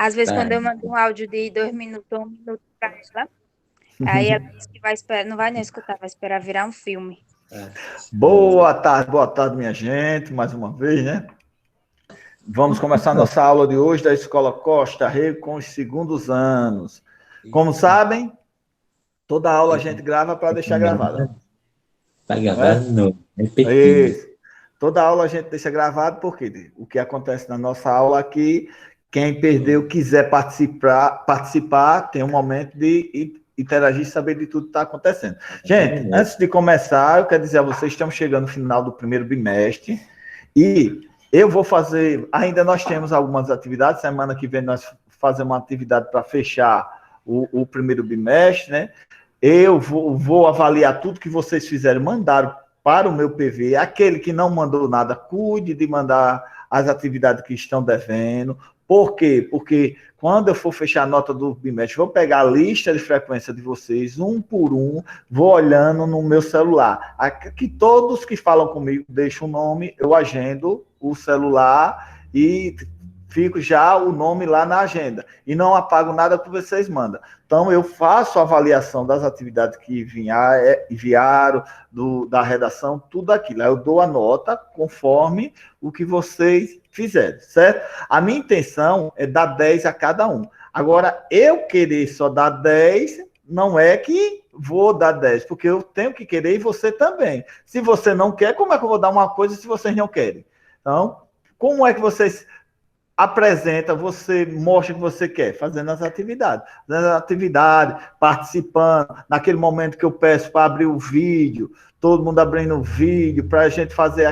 Às vezes, Tá. quando eu mando um áudio de 2 minutos ou 1 minuto para ela, aí ela diz que vai esperar, não vai nem escutar, vai esperar virar um filme. Boa tarde, minha gente, mais uma vez, né? Vamos começar nossa aula de hoje da Escola Costa Rego com os segundos anos. Como sabem, toda aula a gente grava para deixar gravada. Tá Não é? gravando, repetindo. Isso. Toda aula a gente deixa gravado, porque o que acontece na nossa aula aqui, quem perdeu, quiser participar, tem um momento de interagir, saber de tudo que está acontecendo. Gente, antes de começar, eu quero dizer a vocês, estamos chegando no final do primeiro bimestre, e eu vou fazer, ainda nós temos algumas atividades, semana que vem nós fazemos uma atividade para fechar o primeiro bimestre, né? Eu vou avaliar tudo que vocês fizeram, mandaram para o meu PV. Aquele que não mandou nada, cuide de mandar as atividades que estão devendo. Por quê? Porque quando eu for fechar a nota do bimestre, vou pegar a lista de frequência de vocês, um por um, vou olhando no meu celular. Aqui, todos que falam comigo, deixam o nome, eu agendo o celular e fico já o nome lá na agenda. E não apago nada que vocês mandam. Então, eu faço a avaliação das atividades que enviaram, da redação, tudo aquilo. Aí eu dou a nota conforme o que vocês fizerem, certo? A minha intenção é dar 10 a cada um. Agora, eu querer só dar 10, não é que vou dar 10, porque eu tenho que querer e você também. Se você não quer, como é que eu vou dar uma coisa se vocês não querem? Então, como é que vocês apresenta, você mostra que você quer, fazendo as atividades, participando, naquele momento que eu peço para abrir o vídeo, todo mundo abrindo o vídeo, para a gente fazer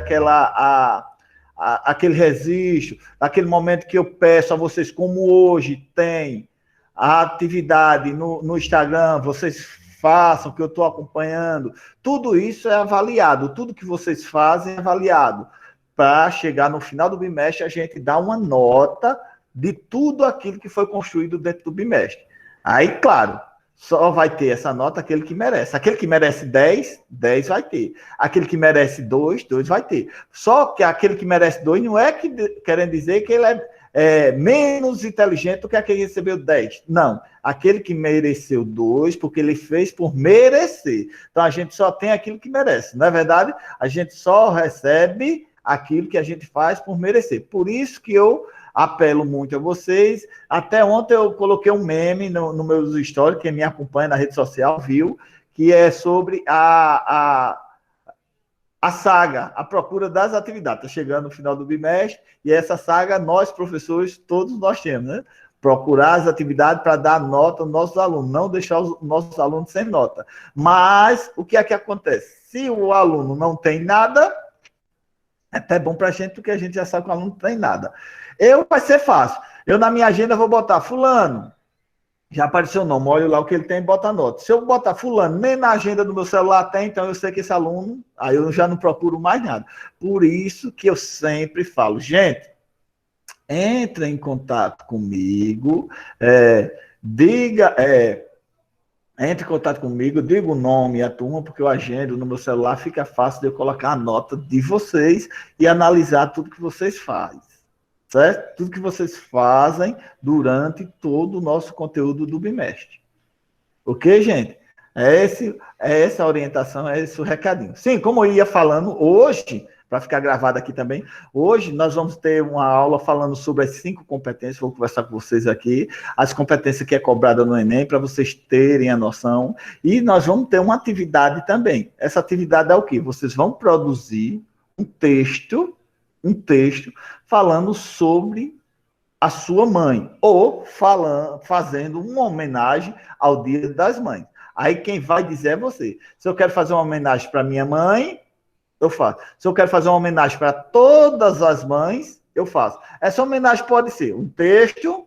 aquele registro, naquele momento que eu peço a vocês, como hoje tem a atividade no Instagram, vocês façam, que eu estou acompanhando, tudo isso é avaliado, tudo que vocês fazem é avaliado, para chegar no final do bimestre, a gente dá uma nota de tudo aquilo que foi construído dentro do bimestre. Aí, claro, só vai ter essa nota aquele que merece. Aquele que merece 10, 10 vai ter. Aquele que merece 2, 2 vai ter. Só que aquele que merece 2 não é querendo dizer que ele é menos inteligente do que aquele que recebeu 10. Não. Aquele que mereceu 2, porque ele fez por merecer. Então, a gente só tem aquilo que merece. Não é verdade? A gente só recebe aquilo que a gente faz por merecer. Por isso que eu apelo muito a vocês. Até ontem eu coloquei um meme no meus stories, quem me acompanha na rede social viu, que é sobre a saga, a procura das atividades. Está chegando no final do bimestre, e essa saga nós, professores, todos nós temos, né? Procurar as atividades para dar nota aos nossos alunos, não deixar os nossos alunos sem nota. Mas o que é que acontece? Se o aluno não tem nada, é até bom para a gente, porque a gente já sabe que o aluno não tem nada. Vai ser fácil. Eu, na minha agenda, vou botar fulano. Já apareceu o nome, olha lá o que ele tem e bota a nota. Se eu botar fulano, nem na agenda do meu celular tem, então eu sei que esse aluno, aí eu já não procuro mais nada. Por isso que eu sempre falo, gente, entre em contato comigo, entre em contato comigo, diga o nome e a turma, porque eu agendo no meu celular, fica fácil de eu colocar a nota de vocês e analisar tudo que vocês fazem, certo? Tudo que vocês fazem durante todo o nosso conteúdo do bimestre. Ok, gente? É essa a orientação, é esse o recadinho. Sim, como eu ia falando hoje, para ficar gravado aqui também, hoje nós vamos ter uma aula falando sobre as 5 competências, vou conversar com vocês aqui, as competências que é cobrada no Enem, para vocês terem a noção, e nós vamos ter uma atividade também. Essa atividade é o quê? Vocês vão produzir um texto falando sobre a sua mãe, ou fazendo uma homenagem ao Dia das Mães. Aí quem vai dizer é você. Se eu quero fazer uma homenagem para minha mãe, eu faço. Se eu quero fazer uma homenagem para todas as mães, eu faço. Essa homenagem pode ser um texto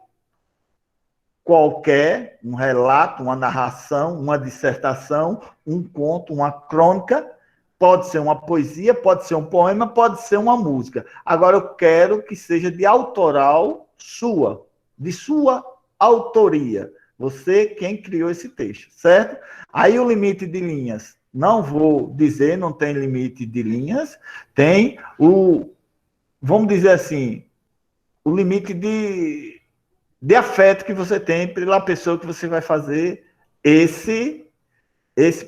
qualquer, um relato, uma narração, uma dissertação, um conto, uma crônica, pode ser uma poesia, pode ser um poema, pode ser uma música. Agora eu quero que seja de autoral sua, de sua autoria. Você quem criou esse texto, certo? Aí o limite de linhas, não vou dizer, não tem limite de linhas, vamos dizer assim, o limite de afeto que você tem pela pessoa que você vai fazer esse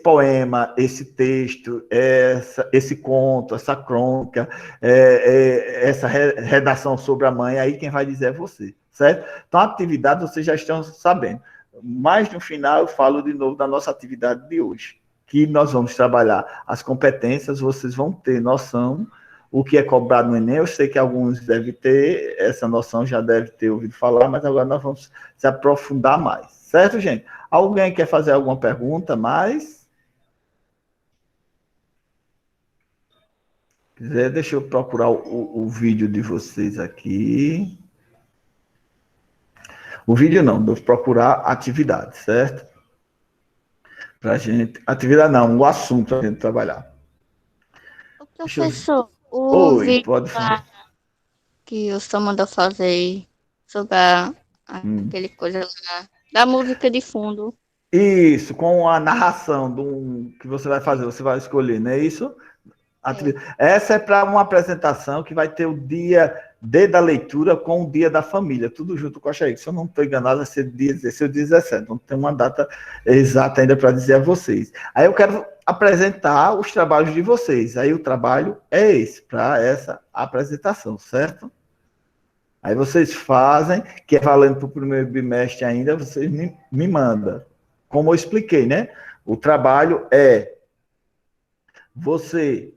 poema, esse texto, esse conto, essa crônica, essa redação sobre a mãe, aí quem vai dizer é você, certo? Então, a atividade vocês já estão sabendo. Mas, no final, eu falo de novo da nossa atividade de hoje, que nós vamos trabalhar as competências, vocês vão ter noção o que é cobrado no Enem. Eu sei que alguns devem ter essa noção, já devem ter ouvido falar, mas agora nós vamos se aprofundar mais, certo, gente? Alguém quer fazer alguma pergunta mais? Se quiser, deixa eu procurar o vídeo de vocês aqui. O vídeo não, vou procurar atividade, certo? Pra gente. Atividade não, o assunto para a gente trabalhar. O professor, o Oi, vídeo pode lá falar. que o senhor mandou fazer sobre aquele coisa lá, da música de fundo. Isso, com a narração que você vai fazer, você vai escolher, não é isso? Essa é para uma apresentação que vai ter o dia D da leitura com o dia da família, tudo junto com a Xaí. Se eu não estou enganado, vai ser dia 16 ou 17, não tem uma data exata ainda para dizer a vocês. Aí eu quero apresentar os trabalhos de vocês, aí o trabalho é esse, para essa apresentação, certo? Aí vocês fazem, que é valendo para o primeiro bimestre ainda, vocês me mandam. Como eu expliquei, né? O trabalho é você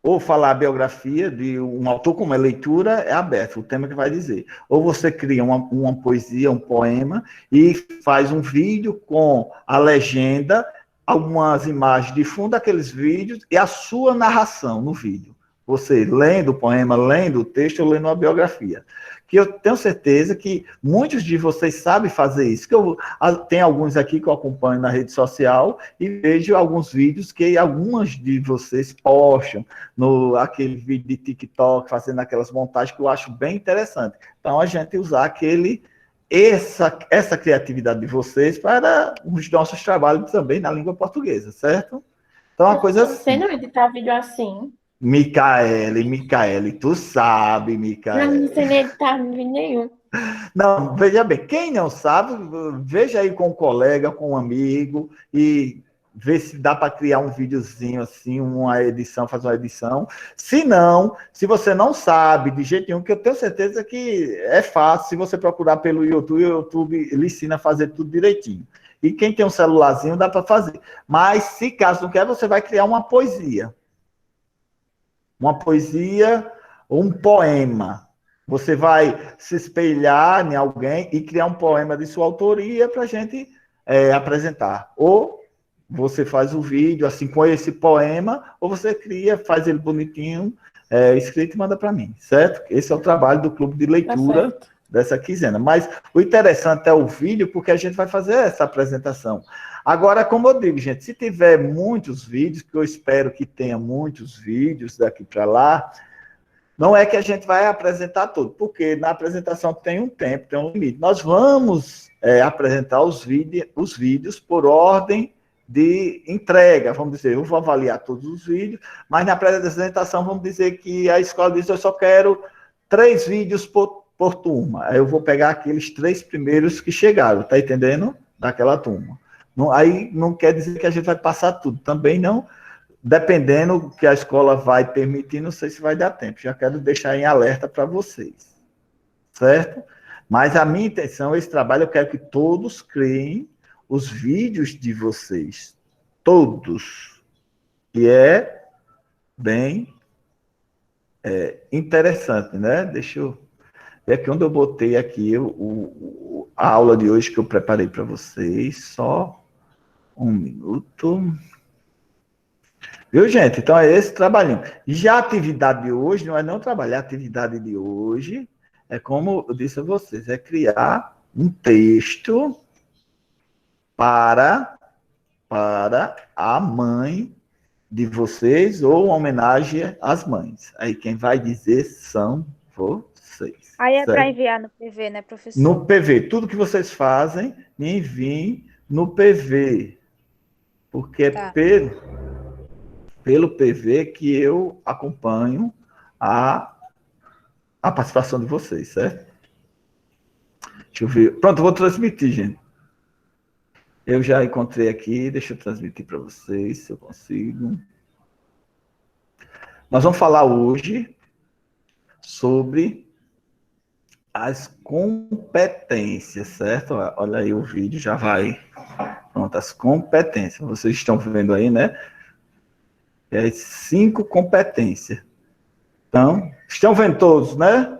ou falar a biografia de um autor, como é leitura, é aberto, o tema que vai dizer. Ou você cria uma poesia, um poema, e faz um vídeo com a legenda, algumas imagens de fundo daqueles vídeos e a sua narração no vídeo. Você lendo o poema, lendo o texto ou lendo uma biografia. Que eu tenho certeza que muitos de vocês sabem fazer isso. Tem alguns aqui que eu acompanho na rede social e vejo alguns vídeos que algumas de vocês postam aquele vídeo de TikTok, fazendo aquelas montagens que eu acho bem interessante. Então, a gente usar essa criatividade de vocês para os nossos trabalhos também na língua portuguesa, certo? Então, uma coisa assim. Eu não sei não editar vídeo assim. Micaele, tu sabe, Micaele. Não sei nem editar vídeo nenhum. Não, veja bem, quem não sabe, veja aí com um colega, com um amigo, e vê se dá para criar um videozinho assim, fazer uma edição. Se não, se você não sabe de jeito nenhum, que eu tenho certeza que é fácil, se você procurar pelo YouTube, o YouTube ele ensina a fazer tudo direitinho. E quem tem um celularzinho dá para fazer. Mas se caso não quer, você vai criar uma poesia. Uma poesia ou um poema. Você vai se espelhar em alguém e criar um poema de sua autoria para a gente apresentar. Ou você faz o vídeo assim com esse poema, ou você cria, faz ele bonitinho, escrito e manda para mim, certo? Esse é o trabalho do clube de leitura dessa quinzena. Mas o interessante é o vídeo, porque a gente vai fazer essa apresentação. Agora, como eu digo, gente, se tiver muitos vídeos, que eu espero que tenha muitos vídeos daqui para lá, não é que a gente vai apresentar tudo, porque na apresentação tem um tempo, tem um limite. Nós vamos apresentar os vídeos por ordem de entrega, vamos dizer, eu vou avaliar todos os vídeos, mas na apresentação vamos dizer que a escola diz, eu só quero 3 vídeos por turma. Aí eu vou pegar aqueles 3 primeiros que chegaram, tá entendendo? Daquela turma. Aí não quer dizer que a gente vai passar tudo, também não, dependendo do que a escola vai permitir, não sei se vai dar tempo, já quero deixar em alerta para vocês, certo? Mas a minha intenção, esse trabalho, eu quero que todos criem os vídeos de vocês, todos, e é bem interessante, né? Deixa eu ver aqui onde eu botei aqui a aula de hoje que eu preparei para vocês, só um minuto. Viu, gente? Então, é esse trabalhinho. Já a atividade de hoje, não é não trabalhar, a atividade de hoje é, como eu disse a vocês, é criar um texto para a mãe de vocês ou uma homenagem às mães. Aí quem vai dizer são vocês. Aí é certo? para enviar no PV, né, professor? No PV. Tudo que vocês fazem, me enviem no PV. Porque é pelo PV que eu acompanho a participação de vocês, certo? Deixa eu ver. Pronto, eu vou transmitir, gente. Eu já encontrei aqui, deixa eu transmitir para vocês, se eu consigo. Nós vamos falar hoje sobre as competências, certo? Olha aí o vídeo, já vai. Pronto, as competências. Vocês estão vendo aí, né? As 5 competências. Então, estão vendo todos, né?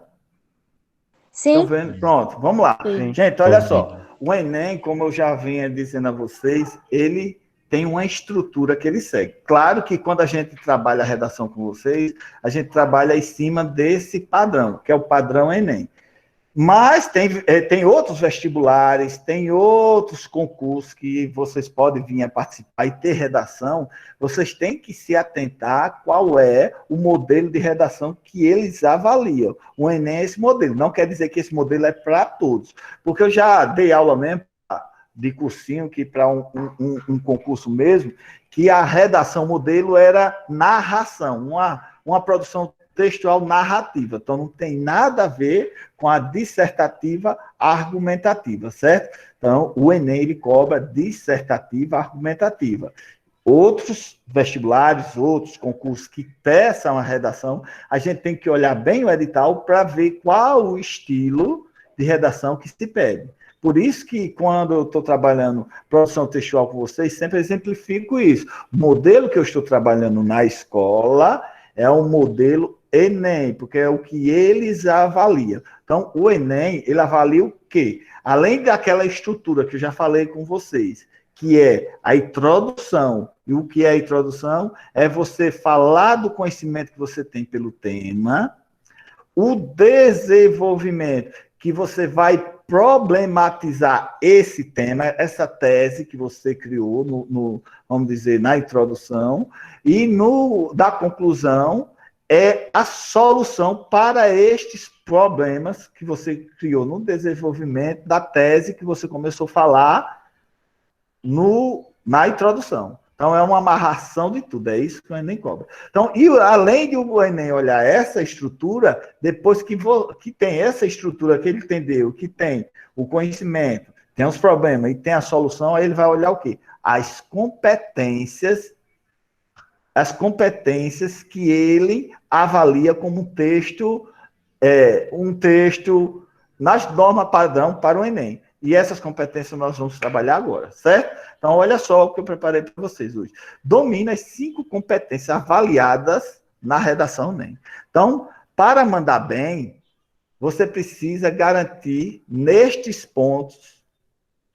Estão Sim, vendo? Pronto, vamos lá. Sim. Gente, olha só. O Enem, como eu já vinha dizendo a vocês, ele tem uma estrutura que ele segue. Claro que quando a gente trabalha a redação com vocês, a gente trabalha em cima desse padrão, que é o padrão Enem. Mas tem outros vestibulares, tem outros concursos que vocês podem vir a participar e ter redação. Vocês têm que se atentar qual é o modelo de redação que eles avaliam. O Enem é esse modelo. Não quer dizer que esse modelo é para todos. Porque eu já dei aula mesmo de cursinho, que para um concurso mesmo, que a redação modelo era narração, uma produção textual narrativa. Então, não tem nada a ver com a dissertativa argumentativa, certo? Então, o Enem, ele cobra dissertativa argumentativa. Outros vestibulares, outros concursos que peçam a redação, a gente tem que olhar bem o edital para ver qual o estilo de redação que se pede. Por isso que, quando eu estou trabalhando produção textual com vocês, sempre exemplifico isso. O modelo que eu estou trabalhando na escola é um modelo Enem, porque é o que eles avaliam. Então, o Enem, ele avalia o quê? Além daquela estrutura que eu já falei com vocês, que é a introdução. E o que é a introdução? É você falar do conhecimento que você tem pelo tema, o desenvolvimento, que você vai problematizar esse tema, essa tese que você criou, vamos dizer, na introdução, e da conclusão, é a solução para estes problemas que você criou no desenvolvimento da tese que você começou a falar na introdução. Então, é uma amarração de tudo, é isso que o Enem cobra. Então, e além de o Enem olhar essa estrutura, depois que tem essa estrutura, que ele entendeu, que tem o conhecimento, tem os problemas e tem a solução, aí ele vai olhar o quê? As competências que ele avalia como um texto nas normas padrão para o Enem. E essas competências nós vamos trabalhar agora, certo? Então, olha só o que eu preparei para vocês hoje. Domina as 5 competências avaliadas na redação Enem. Então, para mandar bem, você precisa garantir nestes pontos,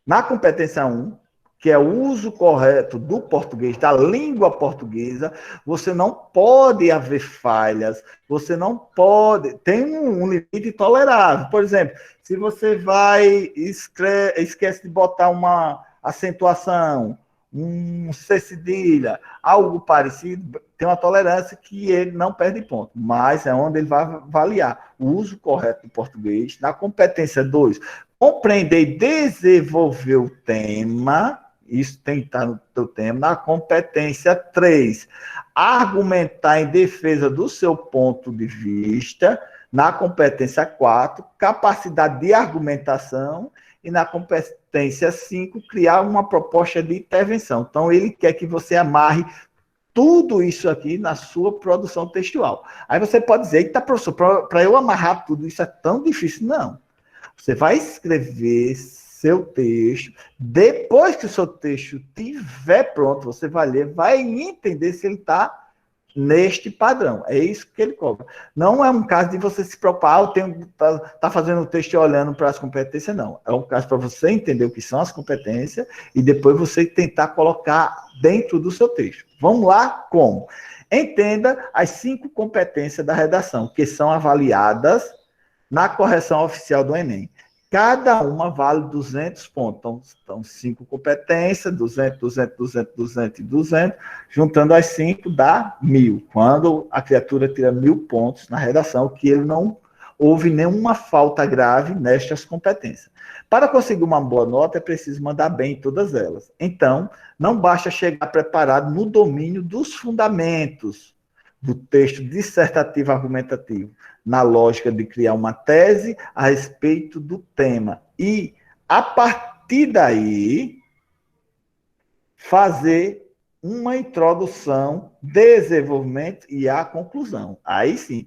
na competência 1, que é o uso correto do português, da língua portuguesa, você não pode haver falhas, você não pode... Tem um limite tolerável. Por exemplo, se você esquece de botar uma acentuação, um C cedilha, algo parecido, tem uma tolerância que ele não perde ponto, mas é onde ele vai avaliar o uso correto do português. Na competência 2, compreender e desenvolver o tema... Isso tem que estar no teu tema. Na competência 3, argumentar em defesa do seu ponto de vista. Na competência 4, capacidade de argumentação. E na competência 5, criar uma proposta de intervenção. Então, ele quer que você amarre tudo isso aqui na sua produção textual. Aí você pode dizer, eita, professor, para eu amarrar tudo isso é tão difícil. Não. Você vai escrever seu texto, depois que o seu texto estiver pronto, você vai ler, vai entender se ele está neste padrão. É isso que ele cobra. Não é um caso de você se preocupar, tá fazendo o texto e olhando para as competências, não. É um caso para você entender o que são as competências e depois você tentar colocar dentro do seu texto. Vamos lá? Como? Entenda as 5 competências da redação, que são avaliadas na correção oficial do Enem. Cada uma vale 200 pontos. Então, 5 competências, 200, 200, 200, 200 e 200. Juntando as 5 dá 1.000. Quando a criatura tira 1.000 pontos na redação, que ele não houve nenhuma falta grave nestas competências. Para conseguir uma boa nota, é preciso mandar bem em todas elas. Então, não basta chegar preparado no domínio dos fundamentos do texto dissertativo argumentativo, na lógica de criar uma tese a respeito do tema. e, a partir daí, fazer uma introdução, desenvolvimento e a conclusão. Aí sim,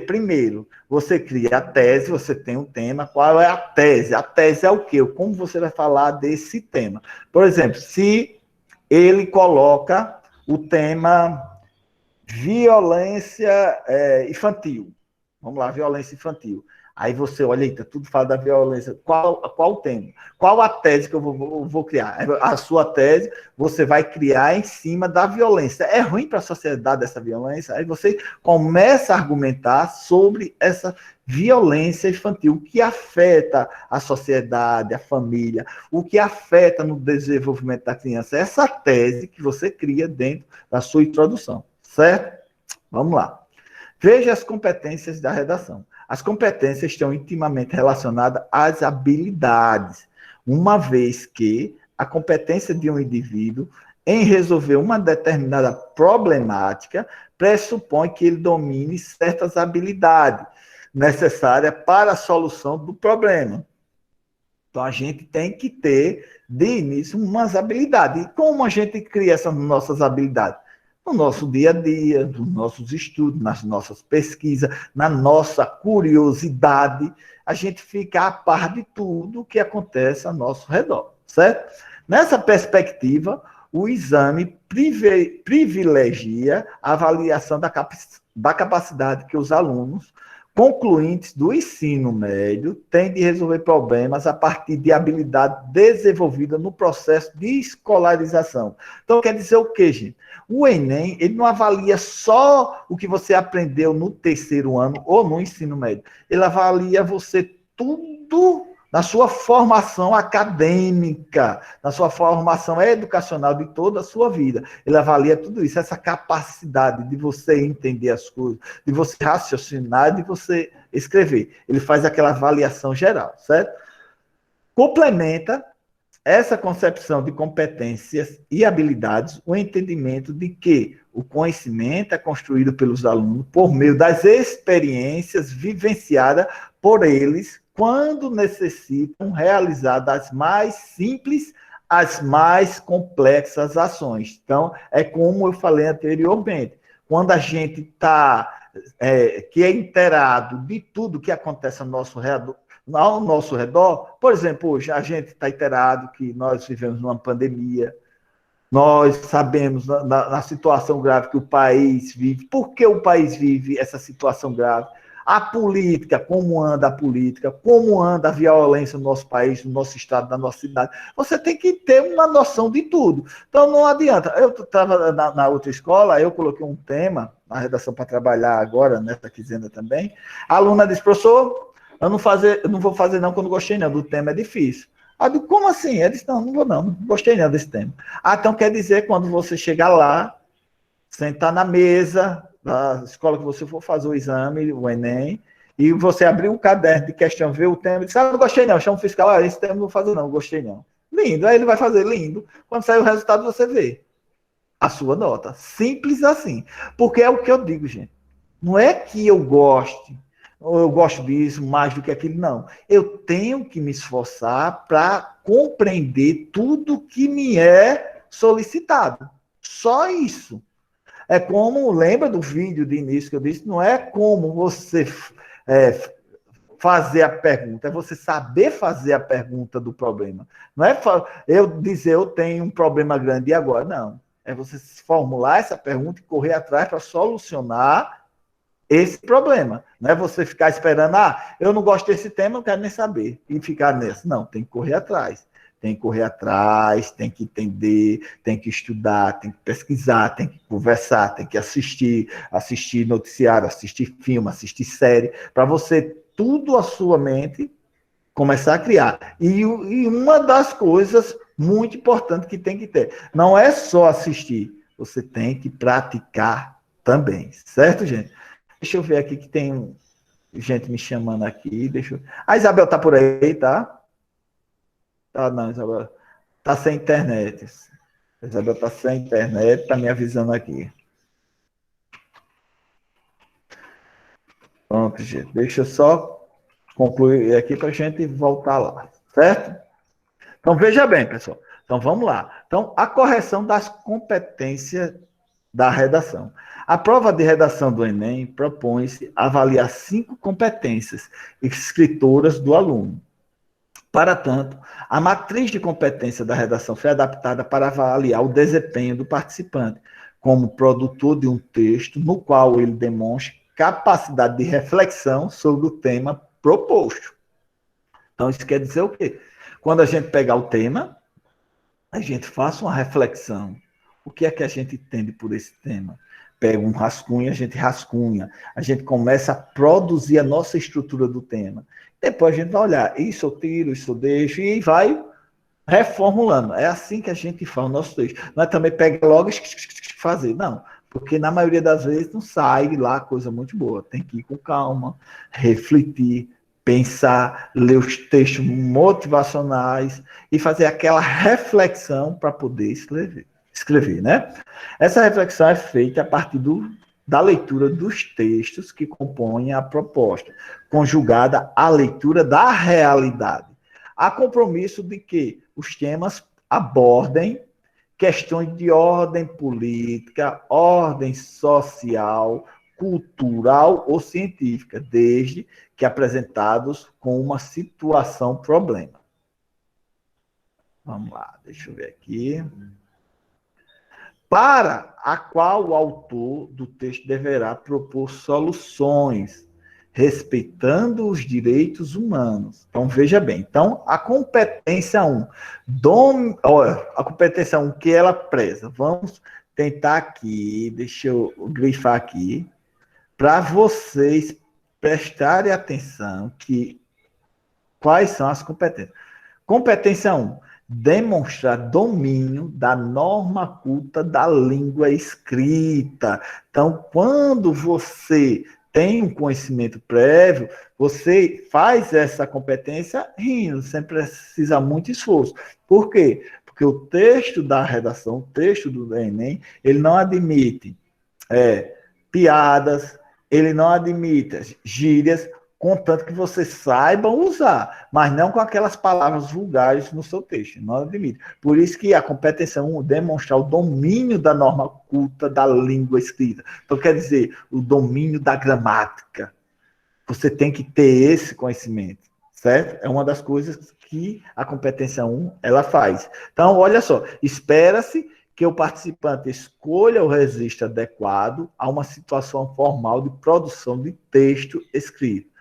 primeiro, você cria a tese, você tem um tema. Qual é a tese? A tese é o quê? Como você vai falar desse tema? Por exemplo, se ele coloca o tema violência infantil. Vamos lá, violência infantil. Aí você olha, eita, tudo fala da violência. Qual o tema? Qual a tese que eu vou criar? A sua tese você vai criar em cima da violência. É ruim para a sociedade essa violência? Aí você começa a argumentar sobre essa violência infantil, o que afeta a sociedade, a família, o que afeta no desenvolvimento da criança. Essa tese que você cria dentro da sua introdução, certo? Vamos lá. Veja as competências da redação. As competências estão intimamente relacionadas às habilidades, uma vez que a competência de um indivíduo em resolver uma determinada problemática pressupõe que ele domine certas habilidades necessárias para a solução do problema. Então, a gente tem que ter, de início, umas habilidades. E como a gente cria essas nossas habilidades? No nosso dia a dia, nos nossos estudos, nas nossas pesquisas, na nossa curiosidade, a gente fica a par de tudo que acontece ao nosso redor, certo? Nessa perspectiva, o exame privilegia a avaliação da capacidade que os alunos concluintes do ensino médio têm de resolver problemas a partir de habilidade desenvolvida no processo de escolarização. Então, quer dizer o quê, gente? O Enem, ele não avalia só o que você aprendeu no terceiro ano ou no ensino médio. Ele avalia você tudo na sua formação acadêmica, na sua formação educacional de toda a sua vida. Ele avalia tudo isso, essa capacidade de você entender as coisas, de você raciocinar, de você escrever. Ele faz aquela avaliação geral, certo? Complementa essa concepção de competências e habilidades o entendimento de que o conhecimento é construído pelos alunos por meio das experiências vivenciadas por eles quando necessitam realizar das mais simples às mais complexas ações. Então, é como eu falei anteriormente, quando a gente está que é inteirado de tudo que acontece ao nosso redor, por exemplo, hoje a gente está inteirado que nós vivemos numa pandemia, nós sabemos na situação grave que o país vive. Por que o país vive essa situação grave? A política, como anda a política, como anda a violência no nosso país, no nosso estado, na nossa cidade. Você tem que ter uma noção de tudo. Então, não adianta. Eu estava na outra escola, eu coloquei um tema na redação para trabalhar agora, nessa quinzena também. A aluna disse, professor, eu não vou fazer não, quando gostei não, do tema é difícil. Eu disse, como assim? Ela disse, não vou não gostei não desse tema. Então quer dizer, quando você chegar lá, sentar na mesa da escola que você for fazer o exame, o Enem, e você abrir um caderno de questão, ver o tema, e diz, não gostei não, chama o fiscal, esse tema não vou fazer não, gostei não. Lindo, aí ele vai fazer lindo. Quando sair o resultado, você vê a sua nota. Simples assim. Porque é o que eu digo, gente. Não é que eu goste, ou eu gosto disso mais do que aquilo, não. Eu tenho que me esforçar para compreender tudo que me é solicitado. Só isso. É como, lembra do vídeo de início que eu disse, não é como você fazer a pergunta, é você saber fazer a pergunta do problema. Não é eu dizer, eu tenho um problema grande e agora, não. É você formular essa pergunta e correr atrás para solucionar esse problema. Não é você ficar esperando, eu não gosto desse tema, não quero nem saber, e ficar nessa. Não, tem que correr atrás. Tem que correr atrás, tem que entender, tem que estudar, tem que pesquisar, tem que conversar, tem que assistir noticiário, assistir filme, assistir série, para você, tudo a sua mente, começar a criar. E uma das coisas muito importantes que tem que ter, não é só assistir, você tem que praticar também, certo, gente? Deixa eu ver aqui que tem gente me chamando aqui, A Isabel tá por aí, tá? Ah, não, Isabel. Tá sem internet. A Isabel tá sem internet, tá me avisando aqui. Pronto, gente. Deixa eu só concluir aqui para a gente voltar lá. certo? Então, veja bem, pessoal. Então, vamos lá. Então, a correção das competências da redação. A prova de redação do Enem propõe-se avaliar 5 competências escritoras do aluno. Para tanto, a matriz de competência da redação foi adaptada para avaliar o desempenho do participante como produtor de um texto no qual ele demonstre capacidade de reflexão sobre o tema proposto. Então, isso quer dizer o quê? Quando a gente pegar o tema, a gente faça uma reflexão. O que é que a gente entende por esse tema? Pega um rascunho, a gente rascunha. A gente começa a produzir a nossa estrutura do tema. Depois a gente vai olhar, isso eu tiro, isso eu deixo, e vai reformulando. É assim que a gente faz o nosso texto. Não é também pegar logo e fazer, não. Porque na maioria das vezes não sai lá coisa muito boa. Tem que ir com calma, refletir, pensar, ler os textos motivacionais e fazer aquela reflexão para poder escrever, né? Essa reflexão é feita a partir da leitura dos textos que compõem a proposta, conjugada à leitura da realidade. Há compromisso de que os temas abordem questões de ordem política, ordem social, cultural ou científica, desde que apresentados com uma situação-problema. Vamos lá, deixa eu ver aqui. Para a qual o autor do texto deverá propor soluções, respeitando os direitos humanos. Então, veja bem. Então, a competência 1, a competência 1 que ela preza. Vamos tentar aqui, deixa eu grifar aqui, para vocês prestarem atenção que quais são as competências. Competência 1, demonstrar domínio da norma culta da língua escrita. Então, quando você tem um conhecimento prévio, você faz essa competência rindo, sem precisar muito esforço. Por quê? Porque o texto da redação, o texto do Enem, ele não admite piadas, ele não admite gírias, contanto que você saiba usar, mas não com aquelas palavras vulgares no seu texto, não admite. Por isso que a competência 1 demonstrar o domínio da norma culta da língua escrita. Então, quer dizer, o domínio da gramática. Você tem que ter esse conhecimento, certo? É uma das coisas que a competência 1 ela faz. Então, olha só, espera-se que o participante escolha o registro adequado a uma situação formal de produção de texto escrito.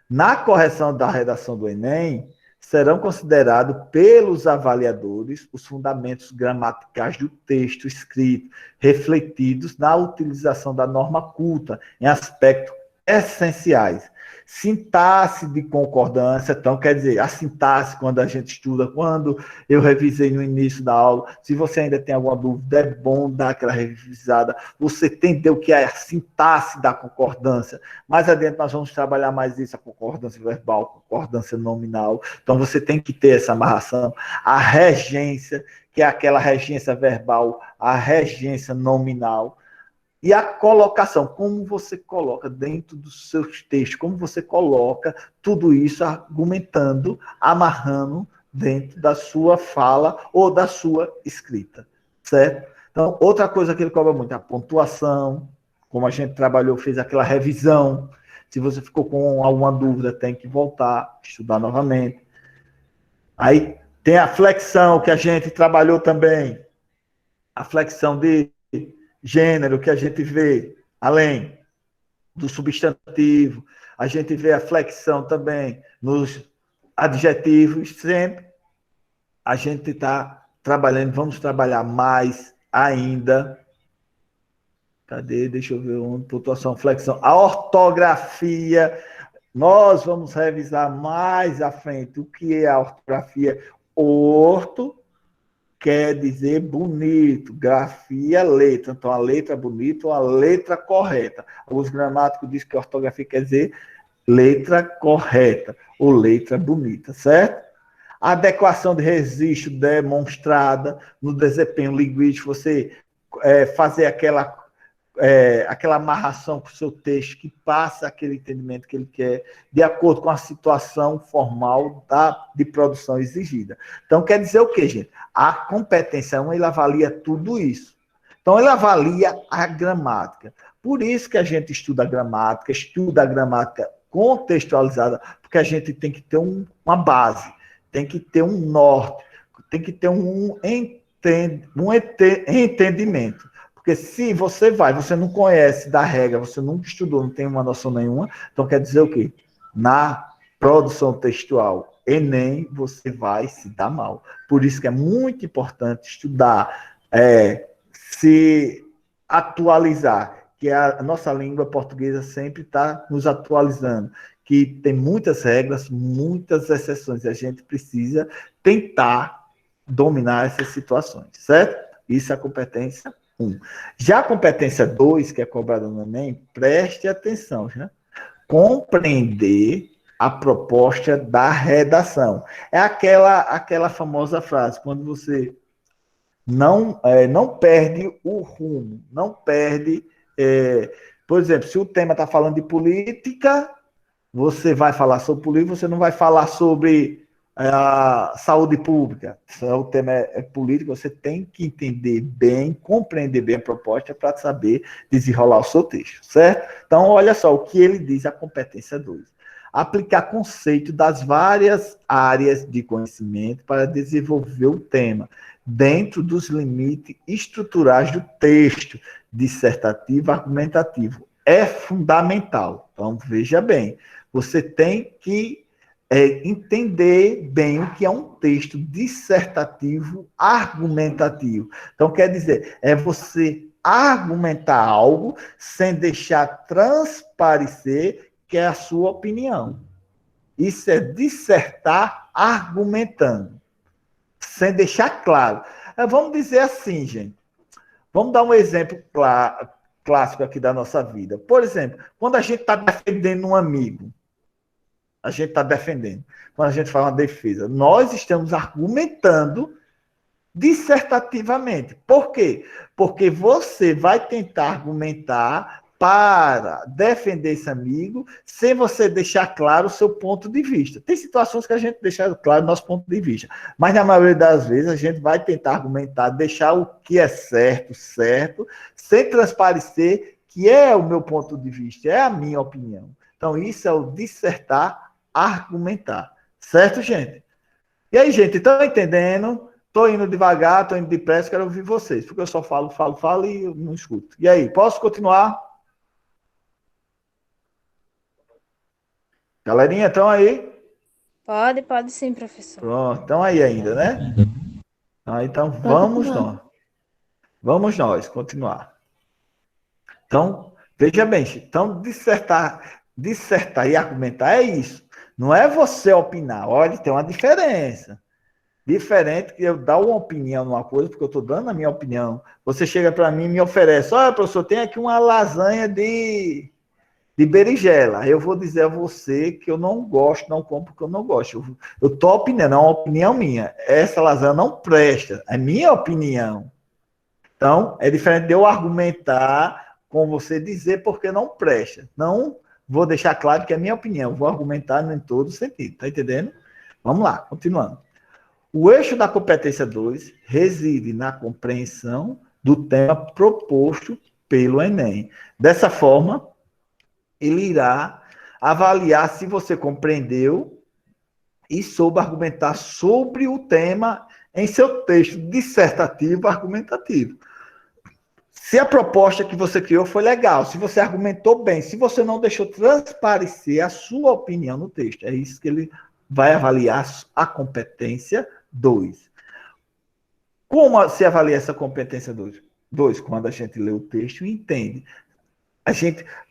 Na correção da redação do Enem, serão considerados pelos avaliadores os fundamentos gramaticais do texto escrito, refletidos na utilização da norma culta em aspectos essenciais. Sintaxe de concordância, então quer dizer, a sintaxe quando a gente estuda, quando eu revisei no início da aula, se você ainda tem alguma dúvida, é bom dar aquela revisada, você entender o que é a sintaxe da concordância. Mais adiante nós vamos trabalhar mais isso, a concordância verbal, concordância nominal, então você tem que ter essa amarração. A regência, que é aquela regência verbal, a regência nominal. E a colocação, como você coloca dentro dos seus textos, como você coloca tudo isso argumentando, amarrando dentro da sua fala ou da sua escrita, certo? Então, outra coisa que ele cobra muito, a pontuação, como a gente trabalhou, fez aquela revisão. Se você ficou com alguma dúvida, tem que voltar, estudar novamente. Aí tem a flexão, que a gente trabalhou também, a flexão de gênero que a gente vê, além do substantivo, a gente vê a flexão também nos adjetivos, sempre a gente está trabalhando, vamos trabalhar mais ainda. Cadê? Deixa eu ver onde, pontuação, flexão. A ortografia, nós vamos revisar mais à frente o que é a ortografia. Orto quer dizer bonito, grafia, letra. Então, a letra bonita ou a letra correta. Alguns gramáticos dizem que a ortografia quer dizer letra correta ou letra bonita, certo? A adequação de registro demonstrada no desempenho linguístico, você fazer aquela aquela amarração com o seu texto, que passa aquele entendimento que ele quer, de acordo com a situação formal de produção exigida. Então, quer dizer o quê, gente? A competência 1, ele avalia tudo isso. Então, ele avalia a gramática. Por isso que a gente estuda a gramática contextualizada, porque a gente tem que ter uma base, tem que ter um norte, tem que ter um entendimento. Porque se você não conhece da regra, você nunca estudou, não tem uma noção nenhuma, então quer dizer o quê? Na produção textual, Enem, você vai se dar mal. Por isso que é muito importante estudar, se atualizar, que a nossa língua portuguesa sempre está nos atualizando, que tem muitas regras, muitas exceções, e a gente precisa tentar dominar essas situações, certo? Isso é a competência 1. Já a competência 2, que é cobrada no Enem, preste atenção, né? Compreender a proposta da redação. É aquela famosa frase, quando você não perde o rumo, não perde... por exemplo, se o tema está falando de política, você vai falar sobre política, você não vai falar sobre a saúde pública. Se o tema é político, você tem que entender bem, compreender bem a proposta para saber desenrolar o seu texto, certo? Então, olha só o que ele diz, a competência 2. Aplicar conceito das várias áreas de conhecimento para desenvolver o tema, dentro dos limites estruturais do texto, dissertativo, argumentativo. É fundamental. Então, veja bem, você tem que entender bem o que é um texto dissertativo, argumentativo. Então, quer dizer, é você argumentar algo sem deixar transparecer que é a sua opinião. Isso é dissertar argumentando, sem deixar claro. Vamos dizer assim, gente. Vamos dar um exemplo clássico aqui da nossa vida. Por exemplo, quando a gente está defendendo um amigo, a gente está defendendo. Quando a gente faz uma defesa, nós estamos argumentando dissertativamente. Por quê? Porque você vai tentar argumentar para defender esse amigo sem você deixar claro o seu ponto de vista. Tem situações que a gente deixa claro o nosso ponto de vista, mas na maioria das vezes a gente vai tentar argumentar, deixar o que é certo, sem transparecer que é o meu ponto de vista, é a minha opinião. Então isso é o dissertar, argumentar. Certo, gente? E aí, gente, estão entendendo? Estou indo devagar, estou indo depressa, quero ouvir vocês, porque eu só falo e eu não escuto. E aí, posso continuar? Galerinha, estão aí? Pode sim, professor. Pronto, estão aí ainda, né? Então, vamos nós. Vamos nós continuar. Então, veja bem, então, dissertar e argumentar é isso. Não é você opinar. Olha, tem uma diferença. Diferente que eu dar uma opinião numa coisa, porque eu estou dando a minha opinião. Você chega para mim e me oferece, olha, professor, tem aqui uma lasanha de berinjela. Eu vou dizer a você que eu não gosto, não compro porque eu não gosto. Eu estou opinando, é uma opinião minha. Essa lasanha não presta, é minha opinião. Então, é diferente de eu argumentar com você dizer porque não presta. Não vou deixar claro que é minha opinião. Vou argumentar em todo sentido. Tá entendendo? Vamos lá, continuando. O eixo da competência 2 reside na compreensão do tema proposto pelo Enem. Dessa forma, ele irá avaliar se você compreendeu e soube argumentar sobre o tema em seu texto dissertativo argumentativo. Se a proposta que você criou foi legal, se você argumentou bem, se você não deixou transparecer a sua opinião no texto, é isso que ele vai avaliar a competência 2. Como se avalia essa competência 2? Quando a gente lê o texto e entende.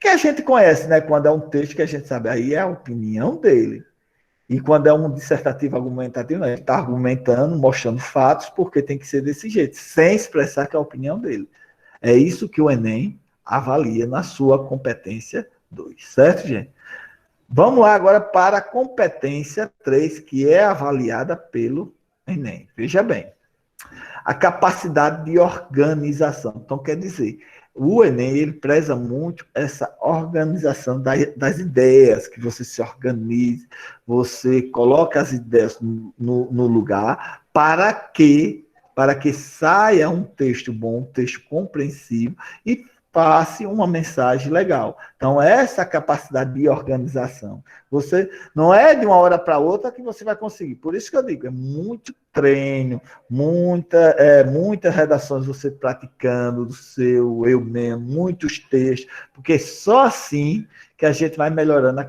Que a gente conhece, né? Quando é um texto que a gente sabe, aí é a opinião dele. E quando é um dissertativo argumentativo, a gente está argumentando, mostrando fatos, porque tem que ser desse jeito, sem expressar que é a opinião dele. É isso que o Enem avalia na sua competência 2, certo, gente? Vamos lá agora para a competência 3, que é avaliada pelo Enem. Veja bem. A capacidade de organização. Então, quer dizer, o Enem, ele preza muito essa organização das ideias, que você se organize, você coloca as ideias no lugar, para que saia um texto bom, um texto compreensivo e passe uma mensagem legal. Então, essa capacidade de organização. Você não é de uma hora para outra que você vai conseguir. Por isso que eu digo, é muito treino, muitas redações você praticando do seu eu mesmo, muitos textos, porque só assim que a gente vai melhorando a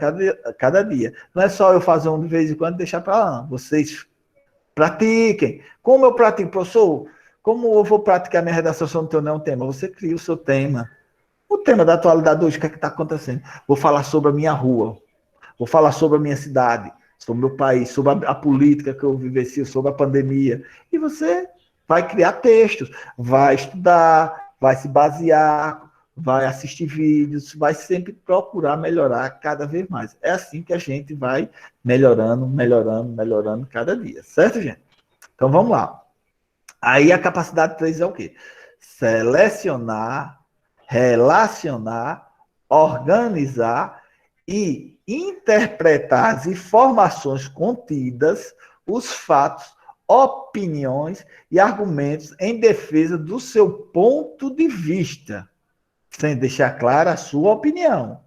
cada dia. Não é só eu fazer um de vez em quando e deixar para lá, não. Vocês pratiquem. Como eu pratico, professor? Como eu vou praticar minha redação se eu não tenho nenhum tema? Você cria o seu tema. O tema da atualidade hoje, o que é que está acontecendo? Vou falar sobre a minha rua, vou falar sobre a minha cidade, sobre o meu país, sobre a política que eu vivencio, sobre a pandemia. E você vai criar textos, vai estudar, vai se basear, vai assistir vídeos, vai sempre procurar melhorar cada vez mais. É assim que a gente vai melhorando cada dia. Certo, gente? Então, vamos lá. Aí a capacidade 3 é o quê? Selecionar, relacionar, organizar e interpretar as informações contidas, os fatos, opiniões e argumentos em defesa do seu ponto de vista, sem deixar clara a sua opinião.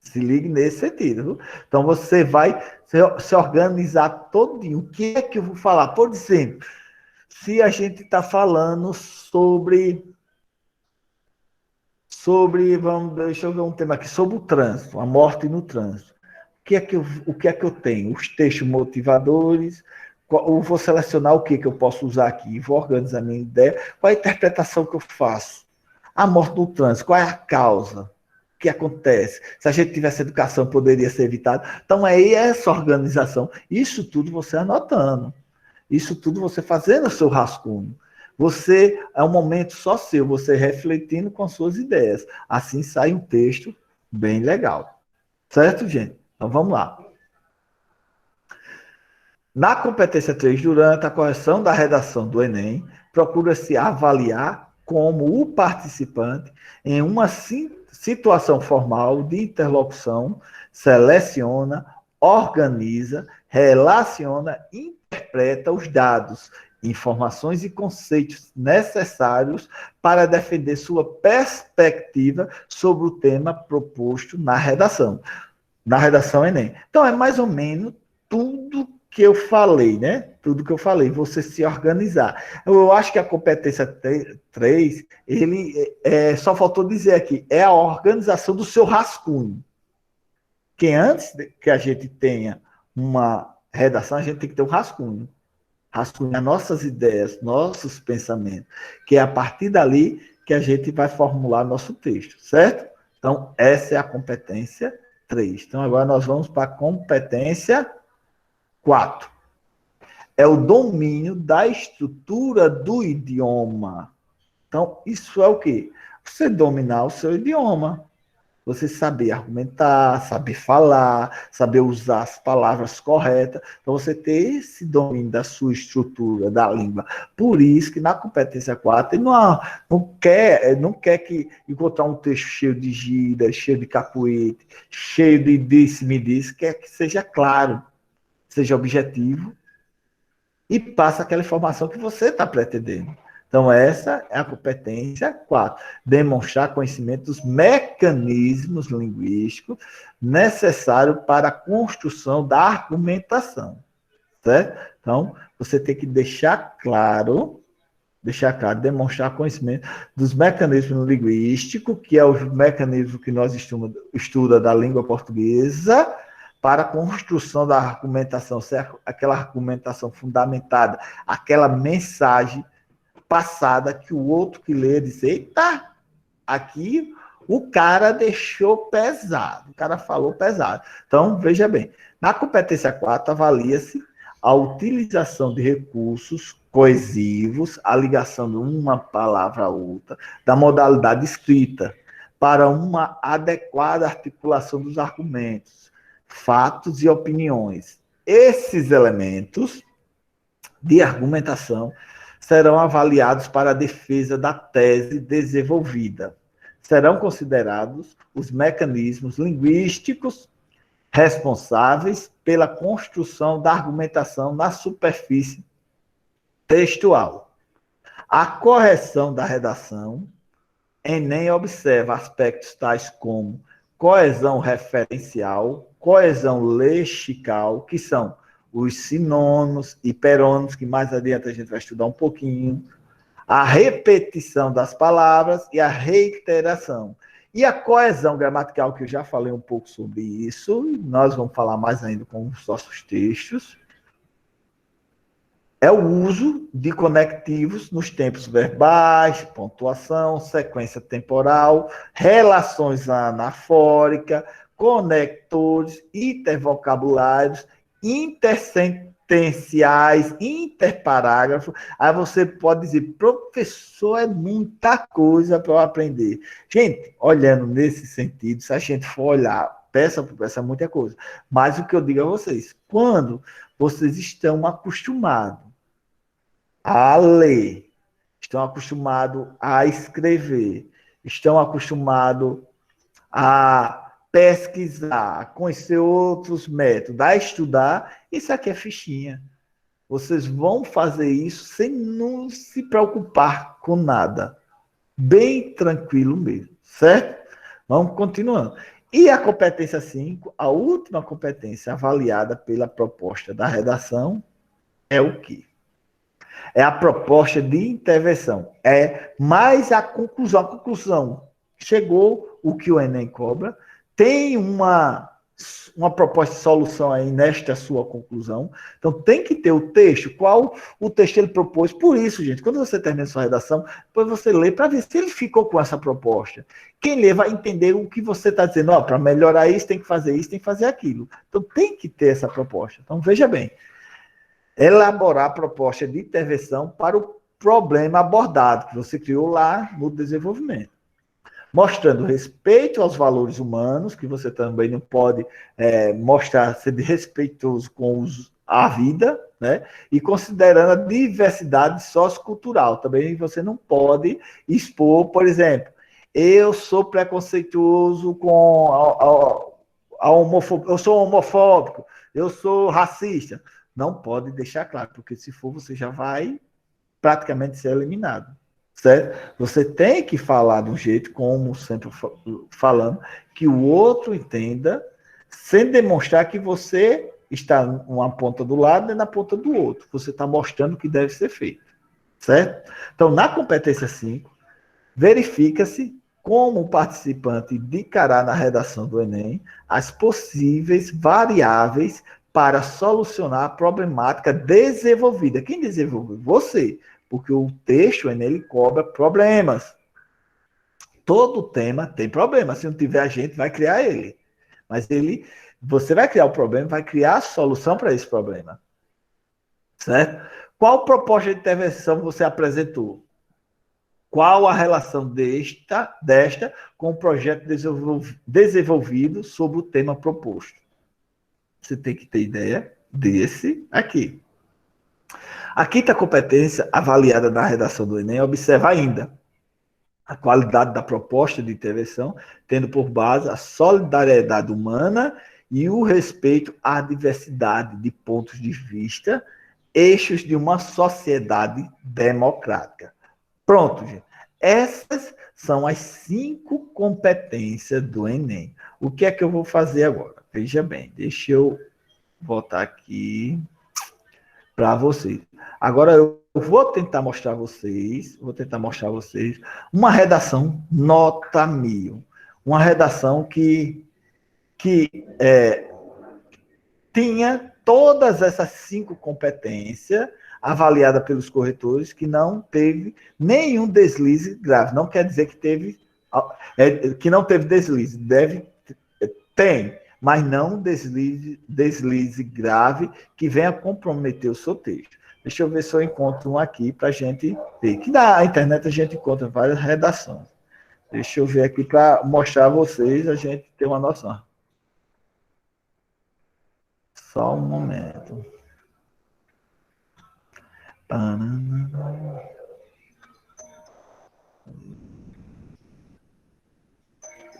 Se ligue nesse sentido. Viu? Então, você vai se organizar todinho. O que é que eu vou falar? Por exemplo, se a gente está falando sobre, deixa eu ver um tema aqui, sobre o trânsito, a morte no trânsito. O que é que eu tenho? Os textos motivadores, eu vou selecionar o que eu posso usar aqui, vou organizar minha ideia, qual é a interpretação que eu faço? A morte no trânsito, qual é a causa? O que acontece? Se a gente tivesse educação, poderia ser evitado. Então, aí essa organização, isso tudo você anotando. Isso tudo você fazendo o seu rascunho. Você é um momento só seu, você refletindo com suas ideias. Assim sai um texto bem legal. Certo, gente? Então vamos lá. Na competência 3, durante a correção da redação do Enem, procura-se avaliar como o participante, em uma situação formal de interlocução, seleciona, organiza, relaciona, interpreta os dados, informações e conceitos necessários para defender sua perspectiva sobre o tema proposto na redação Enem. Então, é mais ou menos tudo que eu falei, né? Tudo que eu falei, você se organizar. Eu acho que a competência 3, só faltou dizer aqui, é a organização do seu rascunho. Que antes que a gente tenha uma redação, a gente tem que ter um rascunho. Rascunhar nossas ideias, nossos pensamentos, que é a partir dali que a gente vai formular nosso texto, certo? Então, essa é a competência 3. Então, agora nós vamos para a competência 4. É o domínio da estrutura do idioma. Então, isso é o quê? Você dominar o seu idioma. Você saber argumentar, saber falar, saber usar as palavras corretas. Então, você ter esse domínio da sua estrutura, da língua. Por isso que na competência 4, ele não quer que encontrar um texto cheio de gíria, cheio de capoete, cheio de disse-me-disse, quer que seja claro, seja objetivo e passe aquela informação que você está pretendendo. Então, essa é a competência 4. Demonstrar conhecimento dos mecanismos linguísticos necessários para a construção da argumentação. Certo? Então, você tem que deixar claro, demonstrar conhecimento dos mecanismos linguísticos, que é o mecanismo que nós estuda da língua portuguesa, para a construção da argumentação, certo? Aquela argumentação fundamentada, aquela mensagem passada que o outro que lê diz, eita, aqui o cara deixou pesado, o cara falou pesado. Então, veja bem, na competência 4 avalia-se a utilização de recursos coesivos, a ligação de uma palavra a outra, da modalidade escrita, para uma adequada articulação dos argumentos, fatos e opiniões. Esses elementos de argumentação serão avaliados para a defesa da tese desenvolvida. Serão considerados os mecanismos linguísticos responsáveis pela construção da argumentação na superfície textual. A correção da redação, Enem observa aspectos tais como coesão referencial, coesão lexical, que são os sinônimos, hiperônimos, que mais adiante a gente vai estudar um pouquinho, a repetição das palavras e a reiteração. E a coesão gramatical, que eu já falei um pouco sobre isso, nós vamos falar mais ainda com os nossos textos, é o uso de conectivos nos tempos verbais, pontuação, sequência temporal, relações anafóricas, conectores, intervocabulários, intersentenciais, interparágrafos. Aí você pode dizer, professor, é muita coisa para eu aprender. Gente, olhando nesse sentido, se a gente for olhar peça por peça, é muita coisa. Mas o que eu digo a vocês, quando vocês estão acostumados a ler, estão acostumados a escrever, estão acostumados a pesquisar, a conhecer outros métodos, a estudar, isso aqui é fichinha. Vocês vão fazer isso sem não se preocupar com nada. Bem tranquilo mesmo, certo? Vamos continuando. E a competência 5, a última competência avaliada pela proposta da redação é o quê? É a proposta de intervenção. É mais a conclusão. A conclusão chegou o que o Enem cobra. Tem uma proposta de solução aí nesta sua conclusão. Então, tem que ter o texto. Qual o texto ele propôs? Por isso, gente, quando você termina a sua redação, depois você lê para ver se ele ficou com essa proposta. Quem lê vai entender o que você está dizendo. Ó, para melhorar isso, tem que fazer isso, tem que fazer aquilo. Então, tem que ter essa proposta. Então, veja bem. Elaborar a proposta de intervenção para o problema abordado, que você criou lá no desenvolvimento. Mostrando respeito aos valores humanos, que você também não pode mostrar ser respeitoso com a vida, né? E considerando a diversidade sociocultural. Também você não pode expor, por exemplo, eu sou preconceituoso com a homofobia, eu sou homofóbico, eu sou racista. Não pode deixar claro, porque se for, você já vai praticamente ser eliminado, certo? Você tem que falar de um jeito, como sempre falando, que o outro entenda, sem demonstrar que você está numa ponta do lado e na ponta do outro. Você está mostrando o que deve ser feito, certo? Então, na competência 5, verifica-se como o participante indicará na redação do Enem as possíveis variáveis para solucionar a problemática desenvolvida. Quem desenvolveu? Você. Porque o texto, ele cobra problemas. Todo tema tem problema. Se não tiver, a gente vai criar ele. Mas você vai criar o problema, vai criar a solução para esse problema. Certo? Qual proposta de intervenção você apresentou? Qual a relação desta com o projeto desenvolvido sobre o tema proposto? Você tem que ter ideia desse aqui. A quinta competência avaliada na redação do Enem observa ainda a qualidade da proposta de intervenção, tendo por base a solidariedade humana e o respeito à diversidade de pontos de vista, eixos de uma sociedade democrática. Pronto, gente. Essas são as 5 competências do Enem. O que é que eu vou fazer agora? Veja bem, deixa eu voltar aqui para vocês. Agora eu vou tentar mostrar a vocês, uma redação nota 1000. Uma redação que tinha todas essas 5 competências avaliada pelos corretores, que não teve nenhum deslize grave. Não quer dizer que que não teve deslize. Tem, mas não deslize grave que venha comprometer o seu texto. Deixa eu ver se eu encontro um aqui para a gente ver. Que na internet a gente encontra várias redações. Deixa eu ver aqui para mostrar a vocês, a gente ter uma noção. Só um momento.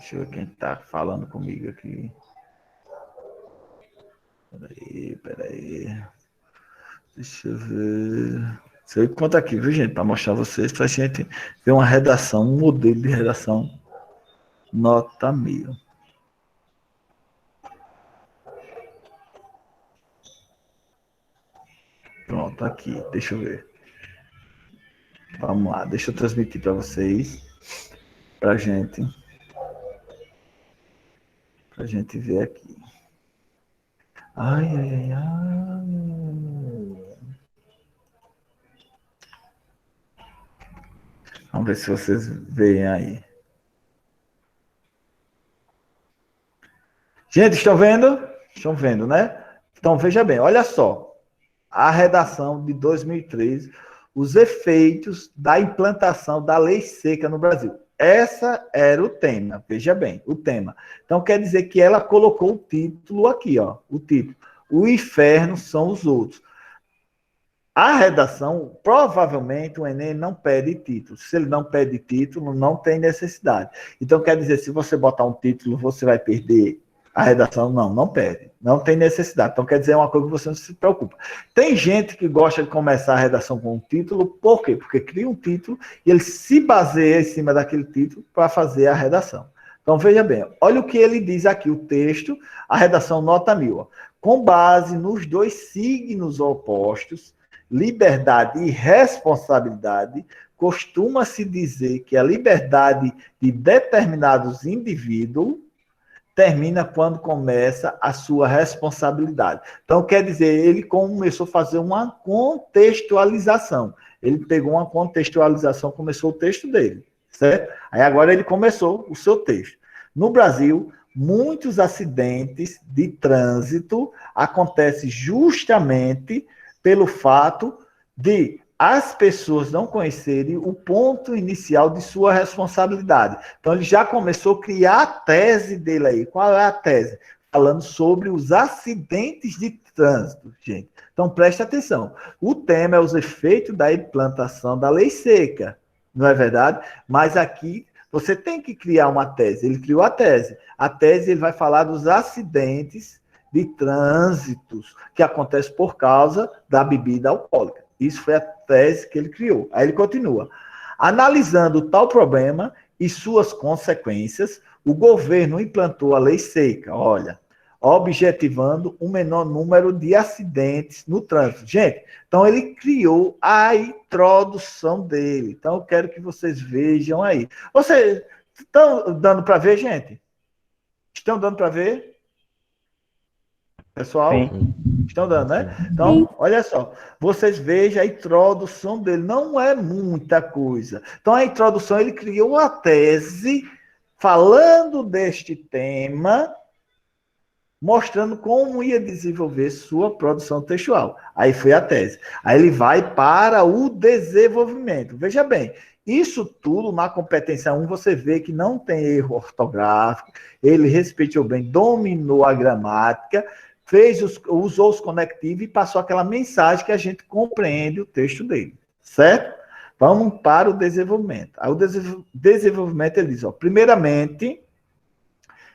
Deixa eu ver quem está falando comigo aqui. Peraí. Deixa eu ver. Deixa eu contar aqui, viu, gente? Para mostrar a vocês, para a gente ver uma redação, um modelo de redação nota 1000. Pronto, aqui. Deixa eu ver. Vamos lá, deixa eu transmitir para vocês, para a gente ver aqui. Ai. Vamos ver se vocês veem aí. Gente, estão vendo? Estão vendo, né? Então, veja bem, olha só. A redação de 2013, os efeitos da implantação da lei seca no Brasil. Essa era o tema, veja bem, o tema. Então, quer dizer que ela colocou o título aqui, ó, o título. O inferno são os outros. A redação, provavelmente, o Enem não pede título. Se ele não pede título, não tem necessidade. Então, quer dizer, se você botar um título, você vai perder a redação? Não pede. Não tem necessidade. Então, quer dizer, é uma coisa que você não se preocupa. Tem gente que gosta de começar a redação com um título, por quê? Porque cria um título e ele se baseia em cima daquele título para fazer a redação. Então, veja bem, olha o que ele diz aqui, o texto, a redação nota 1000. Ó. Com base nos dois signos opostos, liberdade e responsabilidade, costuma-se dizer que a liberdade de determinados indivíduos termina quando começa a sua responsabilidade. Então, quer dizer, ele começou a fazer uma contextualização. Ele pegou uma contextualização, começou o texto dele, certo? Aí agora ele começou o seu texto. No Brasil, muitos acidentes de trânsito acontecem justamente pelo fato de as pessoas não conhecerem o ponto inicial de sua responsabilidade. Então, ele já começou a criar a tese dele aí. Qual é a tese? Falando sobre os acidentes de trânsito, gente. Então, preste atenção. O tema é os efeitos da implantação da lei seca, não é verdade? Mas aqui, você tem que criar uma tese. Ele criou a tese. A tese, ele vai falar dos acidentes de trânsitos que acontecem por causa da bebida alcoólica. Isso foi a tese que ele criou. Aí ele continua. Analisando tal problema e suas consequências, o governo implantou a lei seca, olha, objetivando um menor número de acidentes no trânsito. Gente, então ele criou a introdução dele. Então eu quero que vocês vejam aí. Vocês estão dando para ver, gente? Estão dando para ver? Pessoal? Sim. Estão dando, né? Então, olha só. Vocês vejam a introdução dele. Não é muita coisa. Então, a introdução, ele criou a tese falando deste tema, mostrando como ia desenvolver sua produção textual. Aí foi a tese. Aí ele vai para o desenvolvimento. Veja bem, isso tudo na competência 1, você vê que não tem erro ortográfico, ele respeitou bem, dominou a gramática, usou os conectivos e passou aquela mensagem que a gente compreende o texto dele, certo? Vamos para o desenvolvimento. Aí o desenvolvimento, ele diz, ó, primeiramente,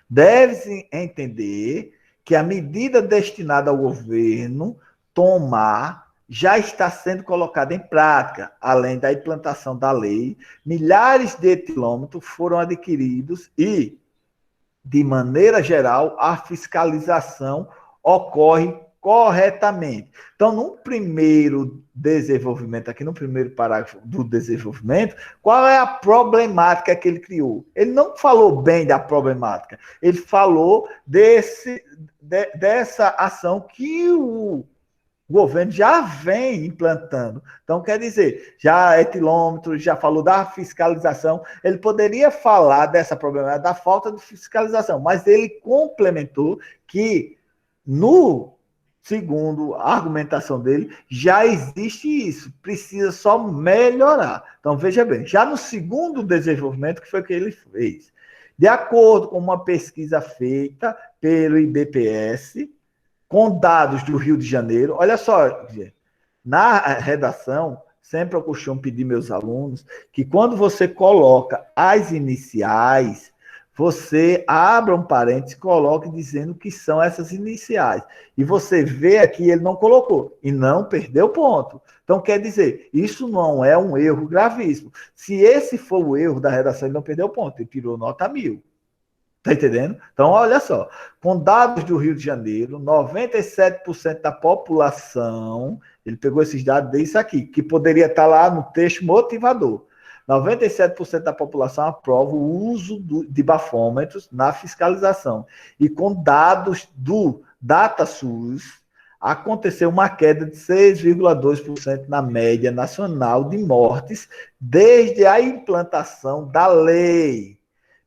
deve-se entender que a medida destinada ao governo tomar já está sendo colocada em prática. Além da implantação da lei, milhares de quilômetros foram adquiridos e, de maneira geral, a fiscalização ocorre corretamente. Então, no primeiro desenvolvimento, aqui no primeiro parágrafo do desenvolvimento, qual é a problemática que ele criou? Ele não falou bem da problemática, ele falou dessa ação que o governo já vem implantando. Então, quer dizer, já é quilômetro, já falou da fiscalização, ele poderia falar dessa problemática, da falta de fiscalização, mas ele complementou que no segundo a argumentação dele, já existe isso, precisa só melhorar. Então, veja bem, já no segundo desenvolvimento, que foi o que ele fez, de acordo com uma pesquisa feita pelo IBPS, com dados do Rio de Janeiro, olha só, gente, na redação, sempre eu costumo pedir meus alunos que quando você coloca as iniciais, você abra um parênteses, coloque dizendo que são essas iniciais. E você vê aqui, ele não colocou, e não perdeu ponto. Então, quer dizer, isso não é um erro gravíssimo. Se esse for o erro da redação, ele não perdeu ponto, ele tirou nota 1000. Tá entendendo? Então, olha só, com dados do Rio de Janeiro, 97% da população, ele pegou esses dados disso aqui, que poderia estar lá no texto motivador. 97% da população aprova o uso de bafômetros na fiscalização. E com dados do DataSUS, aconteceu uma queda de 6,2% na média nacional de mortes desde a implantação da lei.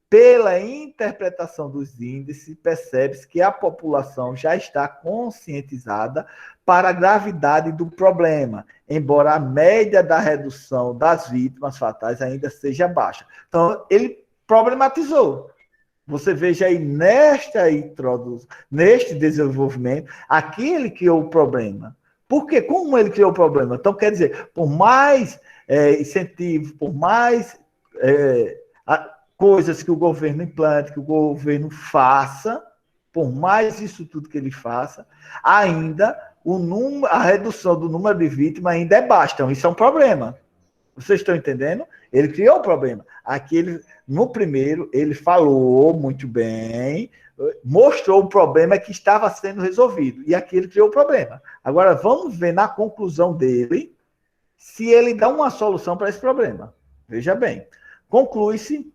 Pela interpretação dos índices, percebe-se que a população já está conscientizada para a gravidade do problema, embora a média da redução das vítimas fatais ainda seja baixa. Então, ele problematizou. Você veja aí neste desenvolvimento, aqui ele criou o problema. Por quê? Como ele criou o problema? Então, quer dizer, por mais incentivo, por mais coisas que o governo implante, que o governo faça, por mais isso tudo que ele faça, ainda a redução do número de vítimas ainda é baixa. Então, isso é um problema. Vocês estão entendendo? Ele criou o problema. Aqui, no primeiro, ele falou muito bem, mostrou o problema que estava sendo resolvido. E aqui ele criou o problema. Agora, vamos ver na conclusão dele se ele dá uma solução para esse problema. Veja bem. Conclui-se,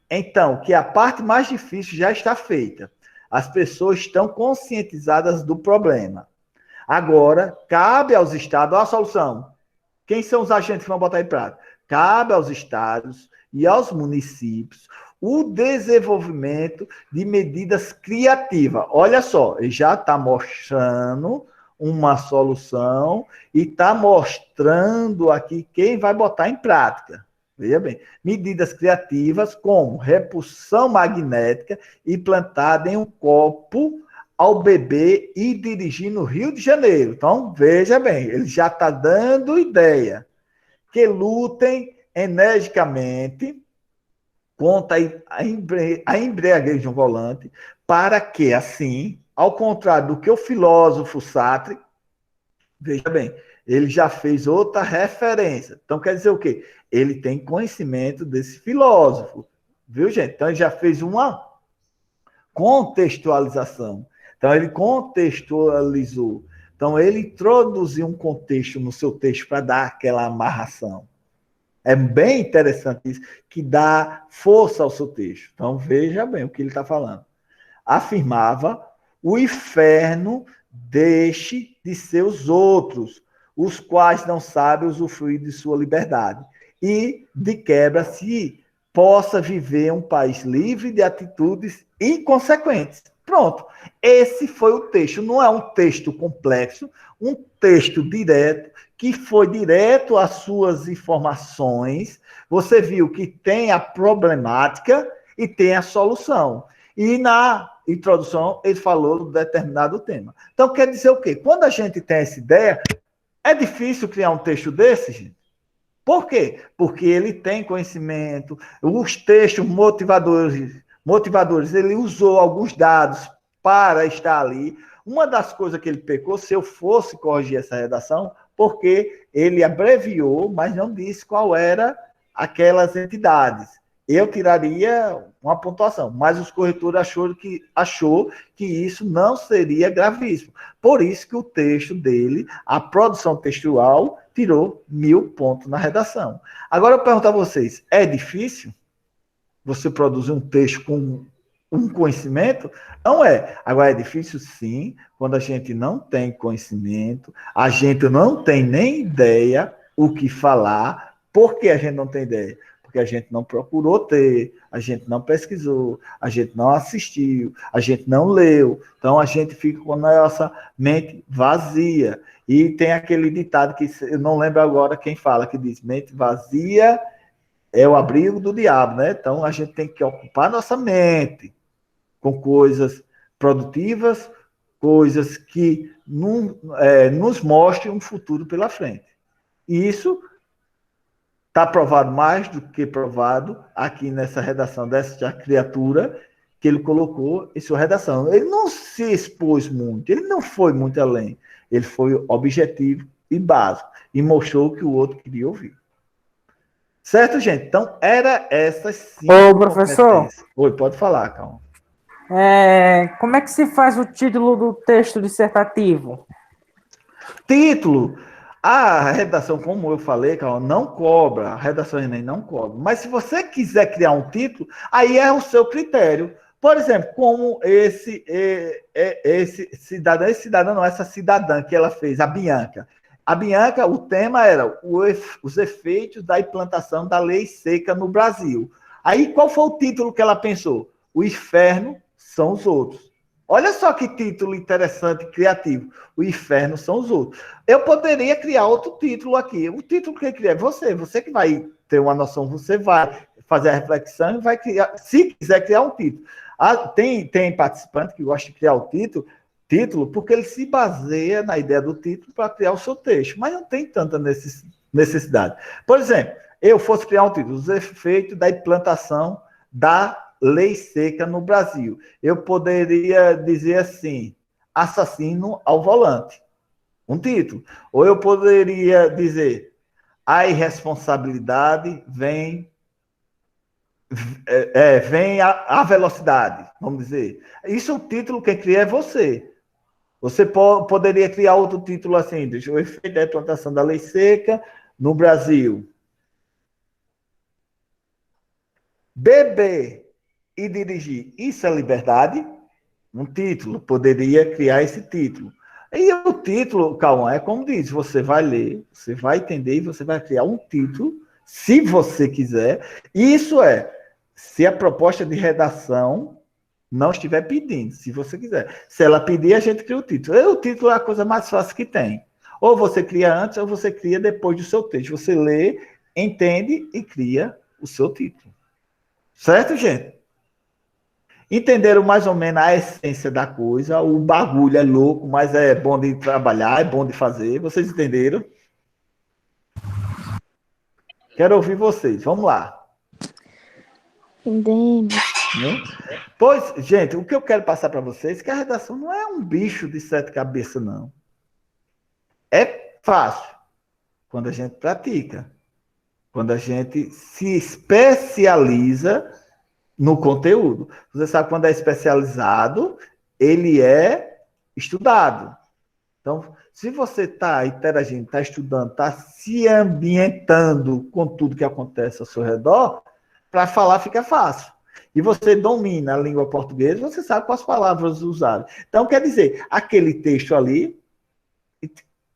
então, que a parte mais difícil já está feita. As pessoas estão conscientizadas do problema. Agora, cabe aos estados a solução. Quem são os agentes que vão botar em prática? Cabe aos estados e aos municípios o desenvolvimento de medidas criativas. Olha só, ele já está mostrando uma solução e está mostrando aqui quem vai botar em prática. Veja bem, medidas criativas como repulsão magnética implantada em um copo ao bebê e dirigir no Rio de Janeiro. Então, veja bem, ele já está dando ideia. Que lutem energicamente contra a embriaguez de um volante, para que, assim, ao contrário do que o filósofo Sartre, veja bem, ele já fez outra referência. Então, quer dizer o quê? Ele tem conhecimento desse filósofo. Viu, gente? Então, ele já fez uma contextualização. Então, ele contextualizou. Então, ele introduziu um contexto no seu texto para dar aquela amarração. É bem interessante isso, que dá força ao seu texto. Então, veja bem o que ele está falando. Afirmava, o inferno deixe de ser os outros, os quais não sabem usufruir de sua liberdade. E, de quebra, se possa viver um país livre de atitudes inconsequentes. Pronto. Esse foi o texto. Não é um texto complexo, um texto direto, que foi direto às suas informações. Você viu que tem a problemática e tem a solução. E na introdução ele falou de determinado tema. Então, quer dizer o quê? Quando a gente tem essa ideia, é difícil criar um texto desse, gente. Por quê? Porque ele tem conhecimento, os textos motivadores, ele usou alguns dados para estar ali. Uma das coisas que ele pecou, se eu fosse corrigir essa redação, porque ele abreviou, mas não disse qual era aquelas entidades. Eu tiraria uma pontuação, mas os corretores achou que isso não seria gravíssimo. Por isso que o texto dele, a produção textual, tirou 1000 pontos na redação. Agora eu pergunto a vocês, é difícil você produzir um texto com um conhecimento? Não é. Agora é difícil sim, quando a gente não tem conhecimento, a gente não tem nem ideia o que falar. Por que a gente não tem ideia? Porque a gente não procurou ter, a gente não pesquisou, a gente não assistiu, a gente não leu. Então a gente fica com a nossa mente vazia. E tem aquele ditado que eu não lembro agora quem fala, que diz: mente vazia é o abrigo do diabo, né? Então a gente tem que ocupar nossa mente com coisas produtivas, coisas que nos mostrem um futuro pela frente. E isso Está provado mais do que provado aqui nessa redação dessa criatura que ele colocou em sua redação. Ele não se expôs muito, ele não foi muito além. Ele foi objetivo e básico e mostrou o que o outro queria ouvir. Certo, gente? Então, era essas 5 Ô, professor. competências. Oi, pode falar, calma. Como é que se faz o título do texto dissertativo? Título. A redação, como eu falei, calma, não cobra. A redação Enem não cobra. Mas se você quiser criar um título, aí é o seu critério. Por exemplo, como esse cidadão, não, essa cidadã que ela fez, a Bianca. A Bianca, o tema era os efeitos da implantação da lei seca no Brasil. Aí, qual foi o título que ela pensou? O inferno são os outros. Olha só que título interessante e criativo. O inferno são os outros. Eu poderia criar outro título aqui. O título que cria é você. Você que vai ter uma noção, você vai fazer a reflexão e vai criar, se quiser criar um título. Tem participante que gosta de criar o título porque ele se baseia na ideia do título para criar o seu texto, mas não tem tanta necessidade. Por exemplo, eu fosse criar um título, os efeitos da implantação da lei seca no Brasil. Eu poderia dizer assim, assassino ao volante, um título. Ou eu poderia dizer, a irresponsabilidade vem a velocidade, vamos dizer. Isso é o título que cria é você. Você poderia criar outro título assim, o efeito da implantação da lei seca no Brasil. Beber e dirigir, isso é liberdade? Um título, poderia criar esse título. E o título, Cauã, é como diz, você vai ler, você vai entender e você vai criar um título, se você quiser. Isso se a proposta de redação não estiver pedindo, se você quiser. Se ela pedir, a gente cria o título. E o título é a coisa mais fácil que tem. Ou você cria antes, ou você cria depois do seu texto. Você lê, entende e cria o seu título. Certo, gente? Entenderam mais ou menos a essência da coisa. O bagulho é louco, mas é bom de trabalhar, é bom de fazer. Vocês entenderam? Quero ouvir vocês. Vamos lá. Entendemos. Pois, gente, o que eu quero passar para vocês é que a redação não é um bicho de 7 cabeças, não. É fácil quando a gente pratica, quando a gente se especializa no conteúdo. Você sabe, quando é especializado, ele é estudado. Então, se você está interagindo, está estudando, está se ambientando com tudo que acontece ao seu redor, para falar fica fácil. E você domina a língua portuguesa, você sabe quais palavras usar. Então, quer dizer, aquele texto ali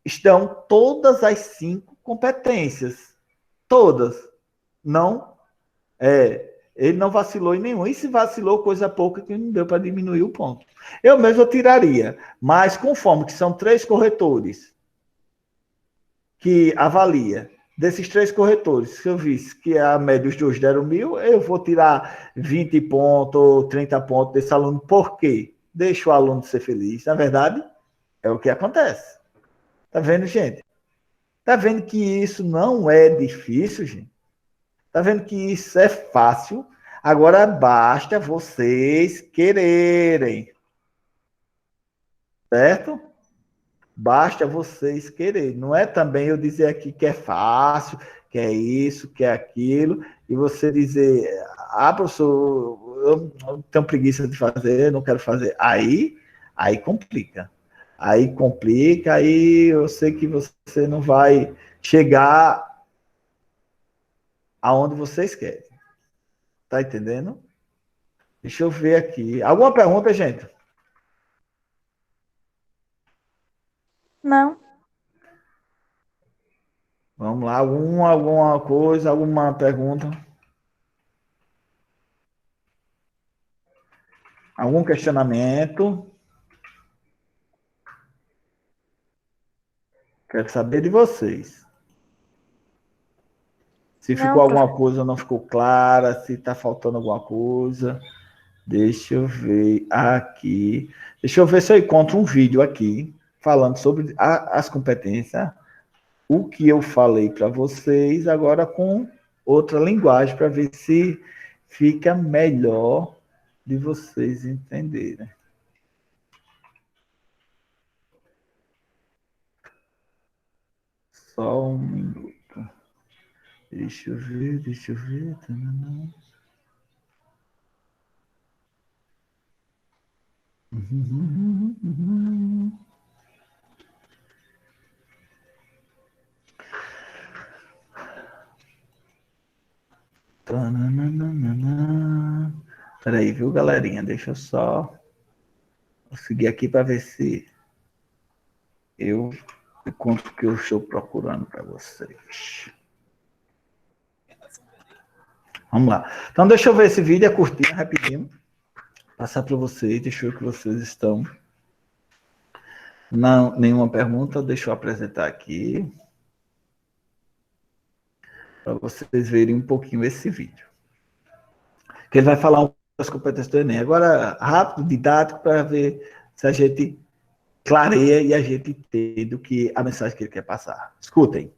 estão todas as 5 competências. Todas. Não, ele não vacilou em nenhum. E se vacilou, coisa pouca que não deu para diminuir o ponto. Eu mesmo tiraria, mas conforme que são 3 corretores que avalia, desses 3 corretores, se eu visse que a média dos dois deram 1.000, eu vou tirar 20 pontos ou 30 pontos desse aluno. Por quê? Deixa o aluno ser feliz. Na verdade, é o que acontece. Tá vendo, gente? Tá vendo que isso não é difícil, gente? Tá vendo que isso é fácil? Agora basta vocês quererem. Certo? Basta vocês quererem. Não é também eu dizer aqui que é fácil, que é isso, que é aquilo, e você dizer, professor, eu tenho preguiça de fazer, não quero fazer. Aí complica. Aí complica, aí eu sei que você não vai chegar aonde vocês querem. Tá entendendo? Deixa eu ver aqui. Alguma pergunta, gente? Não. Vamos lá, alguma coisa, alguma pergunta? Algum questionamento? Quero saber de vocês. Se ficou Não, alguma coisa, não ficou clara, se está faltando alguma coisa. Deixa eu ver aqui. Deixa eu ver se eu encontro um vídeo aqui falando sobre as competências. o que eu falei para vocês agora com outra linguagem, para ver se fica melhor de vocês entenderem. Só um minuto. Deixa eu ver. Peraí, viu, galerinha? Deixa eu só seguir aqui para ver se eu encontro o que eu estou procurando para vocês. Vamos lá. Então, deixa eu ver esse vídeo, é curtinho, rapidinho. Passar para vocês, deixa eu ver que vocês estão. Não, nenhuma pergunta, deixa eu apresentar aqui. Para vocês verem um pouquinho esse vídeo. Que ele vai falar um pouco das competências do Enem. Agora, rápido, didático, para ver se a gente clareia e a gente entende o que a mensagem que ele quer passar. Escutem.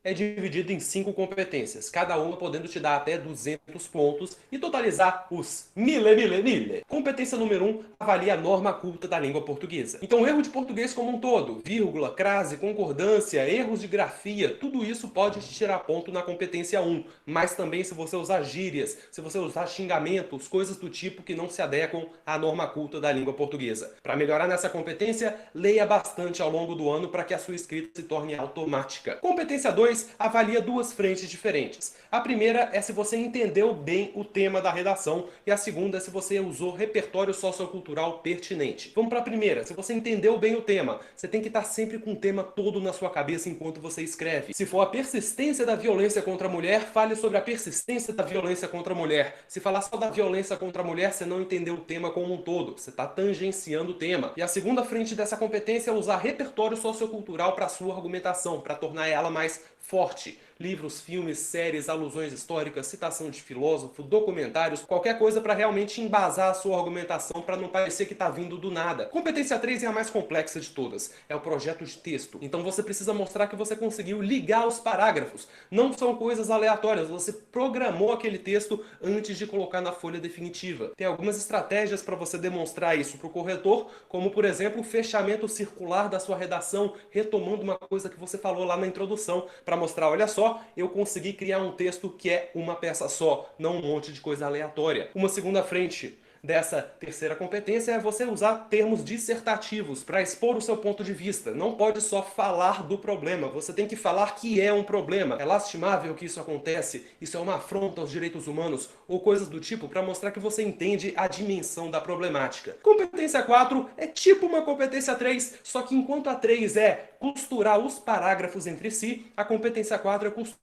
É dividido em 5 competências, cada uma podendo te dar até 200 pontos e totalizar os mille. Competência número 1, avalia a norma culta da língua portuguesa. Então, erro de português como um todo, vírgula, crase, concordância, erros de grafia, tudo isso pode te tirar ponto na competência 1, mas também se você usar gírias, se você usar xingamentos, coisas do tipo que não se adequam à norma culta da língua portuguesa. Para melhorar nessa competência, leia bastante ao longo do ano para que a sua escrita se torne automática. Competência 2, avalia 2 frentes diferentes. A primeira é se você entendeu bem o tema da redação e a segunda é se você usou repertório sociocultural pertinente. Vamos para a primeira. Se você entendeu bem o tema, você tem que estar sempre com o tema todo na sua cabeça enquanto você escreve. Se for a persistência da violência contra a mulher, fale sobre a persistência da violência contra a mulher. Se falar só da violência contra a mulher, você não entendeu o tema como um todo. Você está tangenciando o tema. E a segunda frente dessa competência é usar repertório sociocultural para a sua argumentação, para tornar ela mais forte. Livros, filmes, séries, alusões históricas, citação de filósofo, documentários, qualquer coisa para realmente embasar a sua argumentação para não parecer que está vindo do nada. Competência 3 é a mais complexa de todas. É o projeto de texto. Então você precisa mostrar que você conseguiu ligar os parágrafos. Não são coisas aleatórias. Você programou aquele texto antes de colocar na folha definitiva. Tem algumas estratégias para você demonstrar isso para o corretor, como por exemplo o fechamento circular da sua redação, retomando uma coisa que você falou lá na introdução, para mostrar, olha só, eu consegui criar um texto que é uma peça só, não um monte de coisa aleatória. Uma segunda frente dessa terceira competência é você usar termos dissertativos para expor o seu ponto de vista. Não pode só falar do problema, você tem que falar que é um problema. É lastimável que isso acontece, isso é uma afronta aos direitos humanos, ou coisas do tipo, para mostrar que você entende a dimensão da problemática. Competência 4 é tipo uma competência 3, só que enquanto a 3 é costurar os parágrafos entre si, a competência 4 é costurar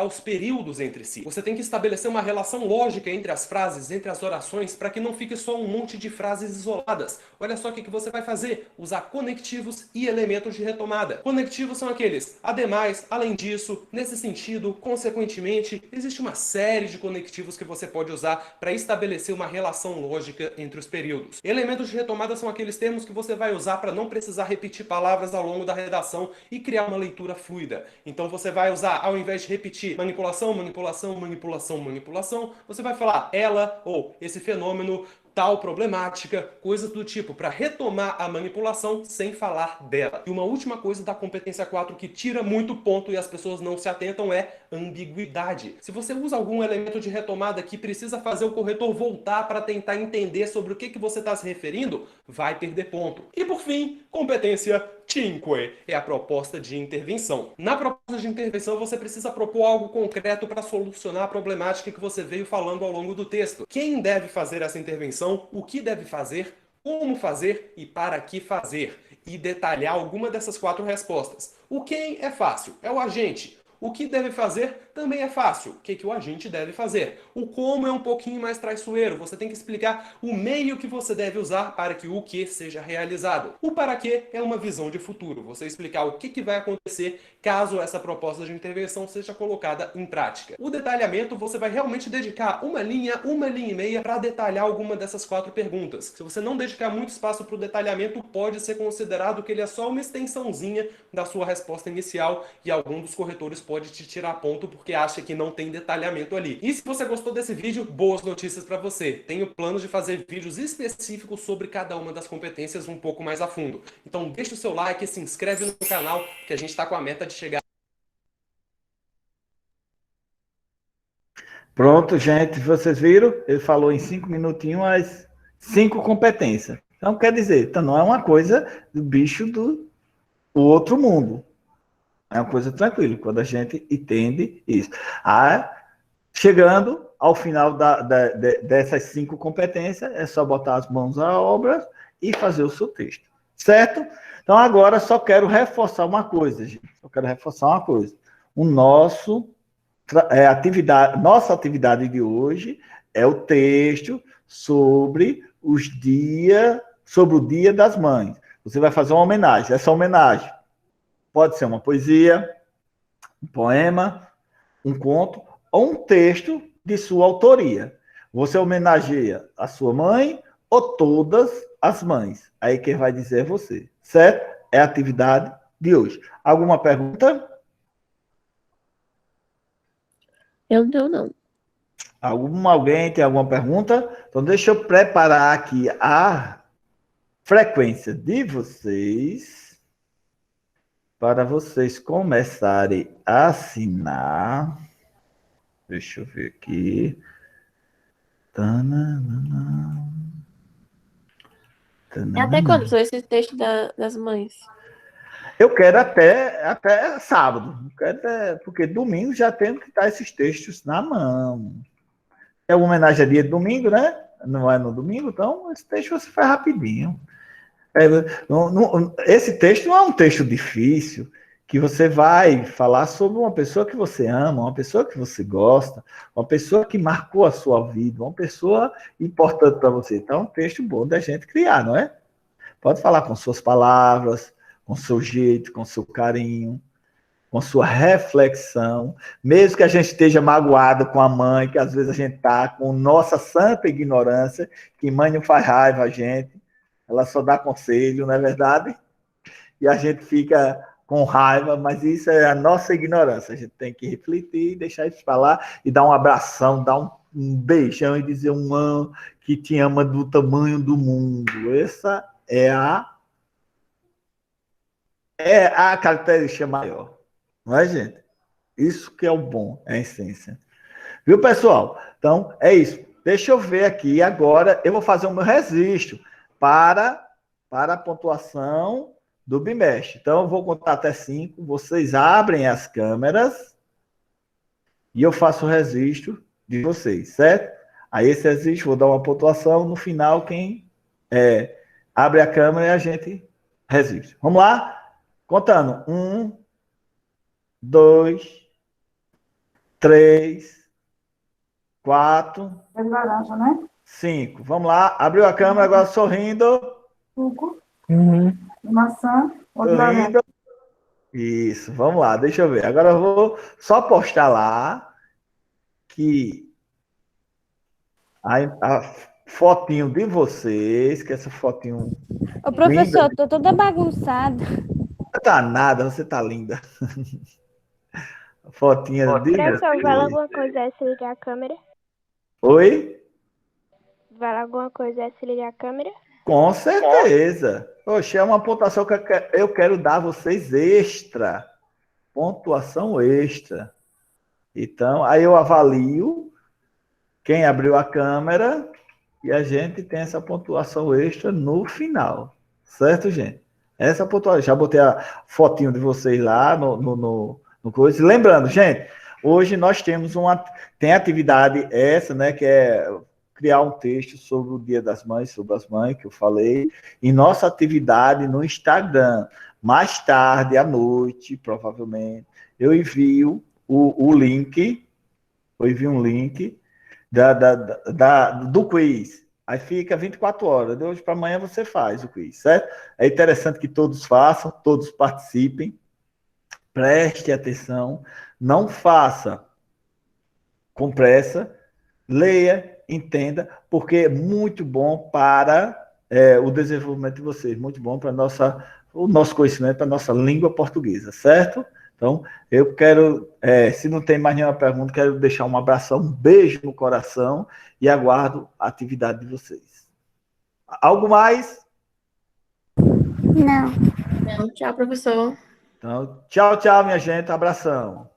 os períodos entre si. Você tem que estabelecer uma relação lógica entre as frases, entre as orações, para que não fique só um monte de frases isoladas. Olha só o que você vai fazer. Usar conectivos e elementos de retomada. Conectivos são aqueles, ademais, além disso, nesse sentido, consequentemente, existe uma série de conectivos que você pode usar para estabelecer uma relação lógica entre os períodos. Elementos de retomada são aqueles termos que você vai usar para não precisar repetir palavras ao longo da redação e criar uma leitura fluida. Então você vai usar, ao invés de repetir manipulação, você vai falar ela ou esse fenômeno, tal problemática, coisas do tipo, para retomar a manipulação sem falar dela. E uma última coisa da competência 4 que tira muito ponto e as pessoas não se atentam é ambiguidade. Se você usa algum elemento de retomada que precisa fazer o corretor voltar para tentar entender sobre o que você está se referindo, vai perder ponto. E por fim, competência 5 é a proposta de intervenção. Na proposta de intervenção, você precisa propor algo concreto para solucionar a problemática que você veio falando ao longo do texto. Quem deve fazer essa intervenção, o que deve fazer, como fazer e para que fazer. E detalhar alguma dessas 4 respostas. O quem é fácil, é o agente. O que deve fazer também é fácil. O que o agente deve fazer? O como é um pouquinho mais traiçoeiro. Você tem que explicar o meio que você deve usar para que o que seja realizado. O para que é uma visão de futuro. Você explicar o que vai acontecer caso essa proposta de intervenção seja colocada em prática. O detalhamento, você vai realmente dedicar uma linha e meia para detalhar alguma dessas 4 perguntas. Se você não dedicar muito espaço para o detalhamento, pode ser considerado que ele é só uma extensãozinha da sua resposta inicial e algum dos corretores pode te tirar ponto porque acha que não tem detalhamento ali. E se você gostou desse vídeo, boas notícias para você. Tenho planos de fazer vídeos específicos sobre cada uma das competências um pouco mais a fundo. Então deixa o seu like, se inscreve no canal, que a gente está com a meta de chegar. Pronto, gente, vocês viram? Ele falou em 5 minutinhos as 5 competências. Então, quer dizer, então não é uma coisa do bicho do outro mundo. É uma coisa tranquila, quando a gente entende isso. Chegando ao final dessas 5 competências, é só botar as mãos à obra e fazer o seu texto. Certo? Então, agora só quero reforçar uma coisa, gente. Nossa atividade de hoje é o texto sobre o Dia das Mães. Você vai fazer uma homenagem. Essa homenagem pode ser uma poesia, um poema, um conto ou um texto de sua autoria. Você homenageia a sua mãe ou todas as mães. Aí quem vai dizer é você. Certo? É a atividade de hoje. Alguma pergunta? Eu não. Alguém tem alguma pergunta? Então, deixa eu preparar aqui a frequência de vocês para vocês começarem a assinar. Deixa eu ver aqui. Até quando são esses textos das mães? Eu quero até sábado, porque domingo já temos que estar esses textos na mão. É uma homenagem a dia de domingo, né? Não é no domingo, então esse texto você faz rapidinho. Esse texto não é um texto difícil, que você vai falar sobre uma pessoa que você ama, uma pessoa que você gosta, uma pessoa que marcou a sua vida, uma pessoa importante para você. Então é um texto bom da gente criar, não é? Pode falar com suas palavras, com seu jeito, com seu carinho, com sua reflexão, mesmo que a gente esteja magoado com a mãe, que às vezes a gente está com nossa santa ignorância, que mãe não faz raiva a gente, ela só dá conselho, não é verdade? E a gente fica com raiva, mas isso é a nossa ignorância, a gente tem que refletir, deixar isso para lá, e dar um abração, dar um beijão e dizer que te ama do tamanho do mundo. Essa é a característica maior. Não é, gente? Isso que é o bom, é a essência. Viu, pessoal? Então, é isso. Deixa eu ver aqui. Agora, eu vou fazer o meu registro para a pontuação do bimestre. Então, eu vou contar até 5. Vocês abrem as câmeras e eu faço o registro de vocês, certo? Aí, esse registro, vou dar uma pontuação. No final, quem abre a câmera e a gente registra. Vamos lá? Contando. 1, 2, 3, 4, É laranja, né? 5. Vamos lá. Abriu a câmera, agora sorrindo. Suco. De maçã ou de laranja. Sorrindo. Isso, vamos lá, deixa eu ver. Agora eu vou só postar lá que a fotinho de vocês, que essa fotinho. Ô, professor, linda. tô toda bagunçada. Não tá nada, você tá linda. Fotinha de Professor, vale vocês. alguma coisa se ligar a câmera? Oi? Vale alguma coisa se ligar a câmera? Com certeza. Poxa, é uma pontuação que eu quero dar a vocês extra. Pontuação extra. Então, aí eu avalio quem abriu a câmera e a gente tem essa pontuação extra no final. Certo, gente? Essa pontuação. Já botei a fotinho de vocês lá no coisa. Lembrando, gente, hoje nós temos tem atividade essa, né, que é criar um texto sobre o Dia das Mães, sobre as mães, que eu falei, em nossa atividade no Instagram. Mais tarde, à noite, provavelmente, eu envio o link, eu envio um link do quiz. Aí fica 24 horas. De hoje para amanhã você faz o quiz, certo? É interessante que todos façam, todos participem. Preste atenção. Não faça com pressa. Leia, entenda, porque é muito bom para o desenvolvimento de vocês, muito bom para o nosso conhecimento, para a nossa língua portuguesa, certo? Então, eu quero, se não tem mais nenhuma pergunta, quero deixar um abração, um beijo no coração e aguardo a atividade de vocês. Algo mais? Não. Tchau, professor. Então, tchau, tchau, minha gente. Abração.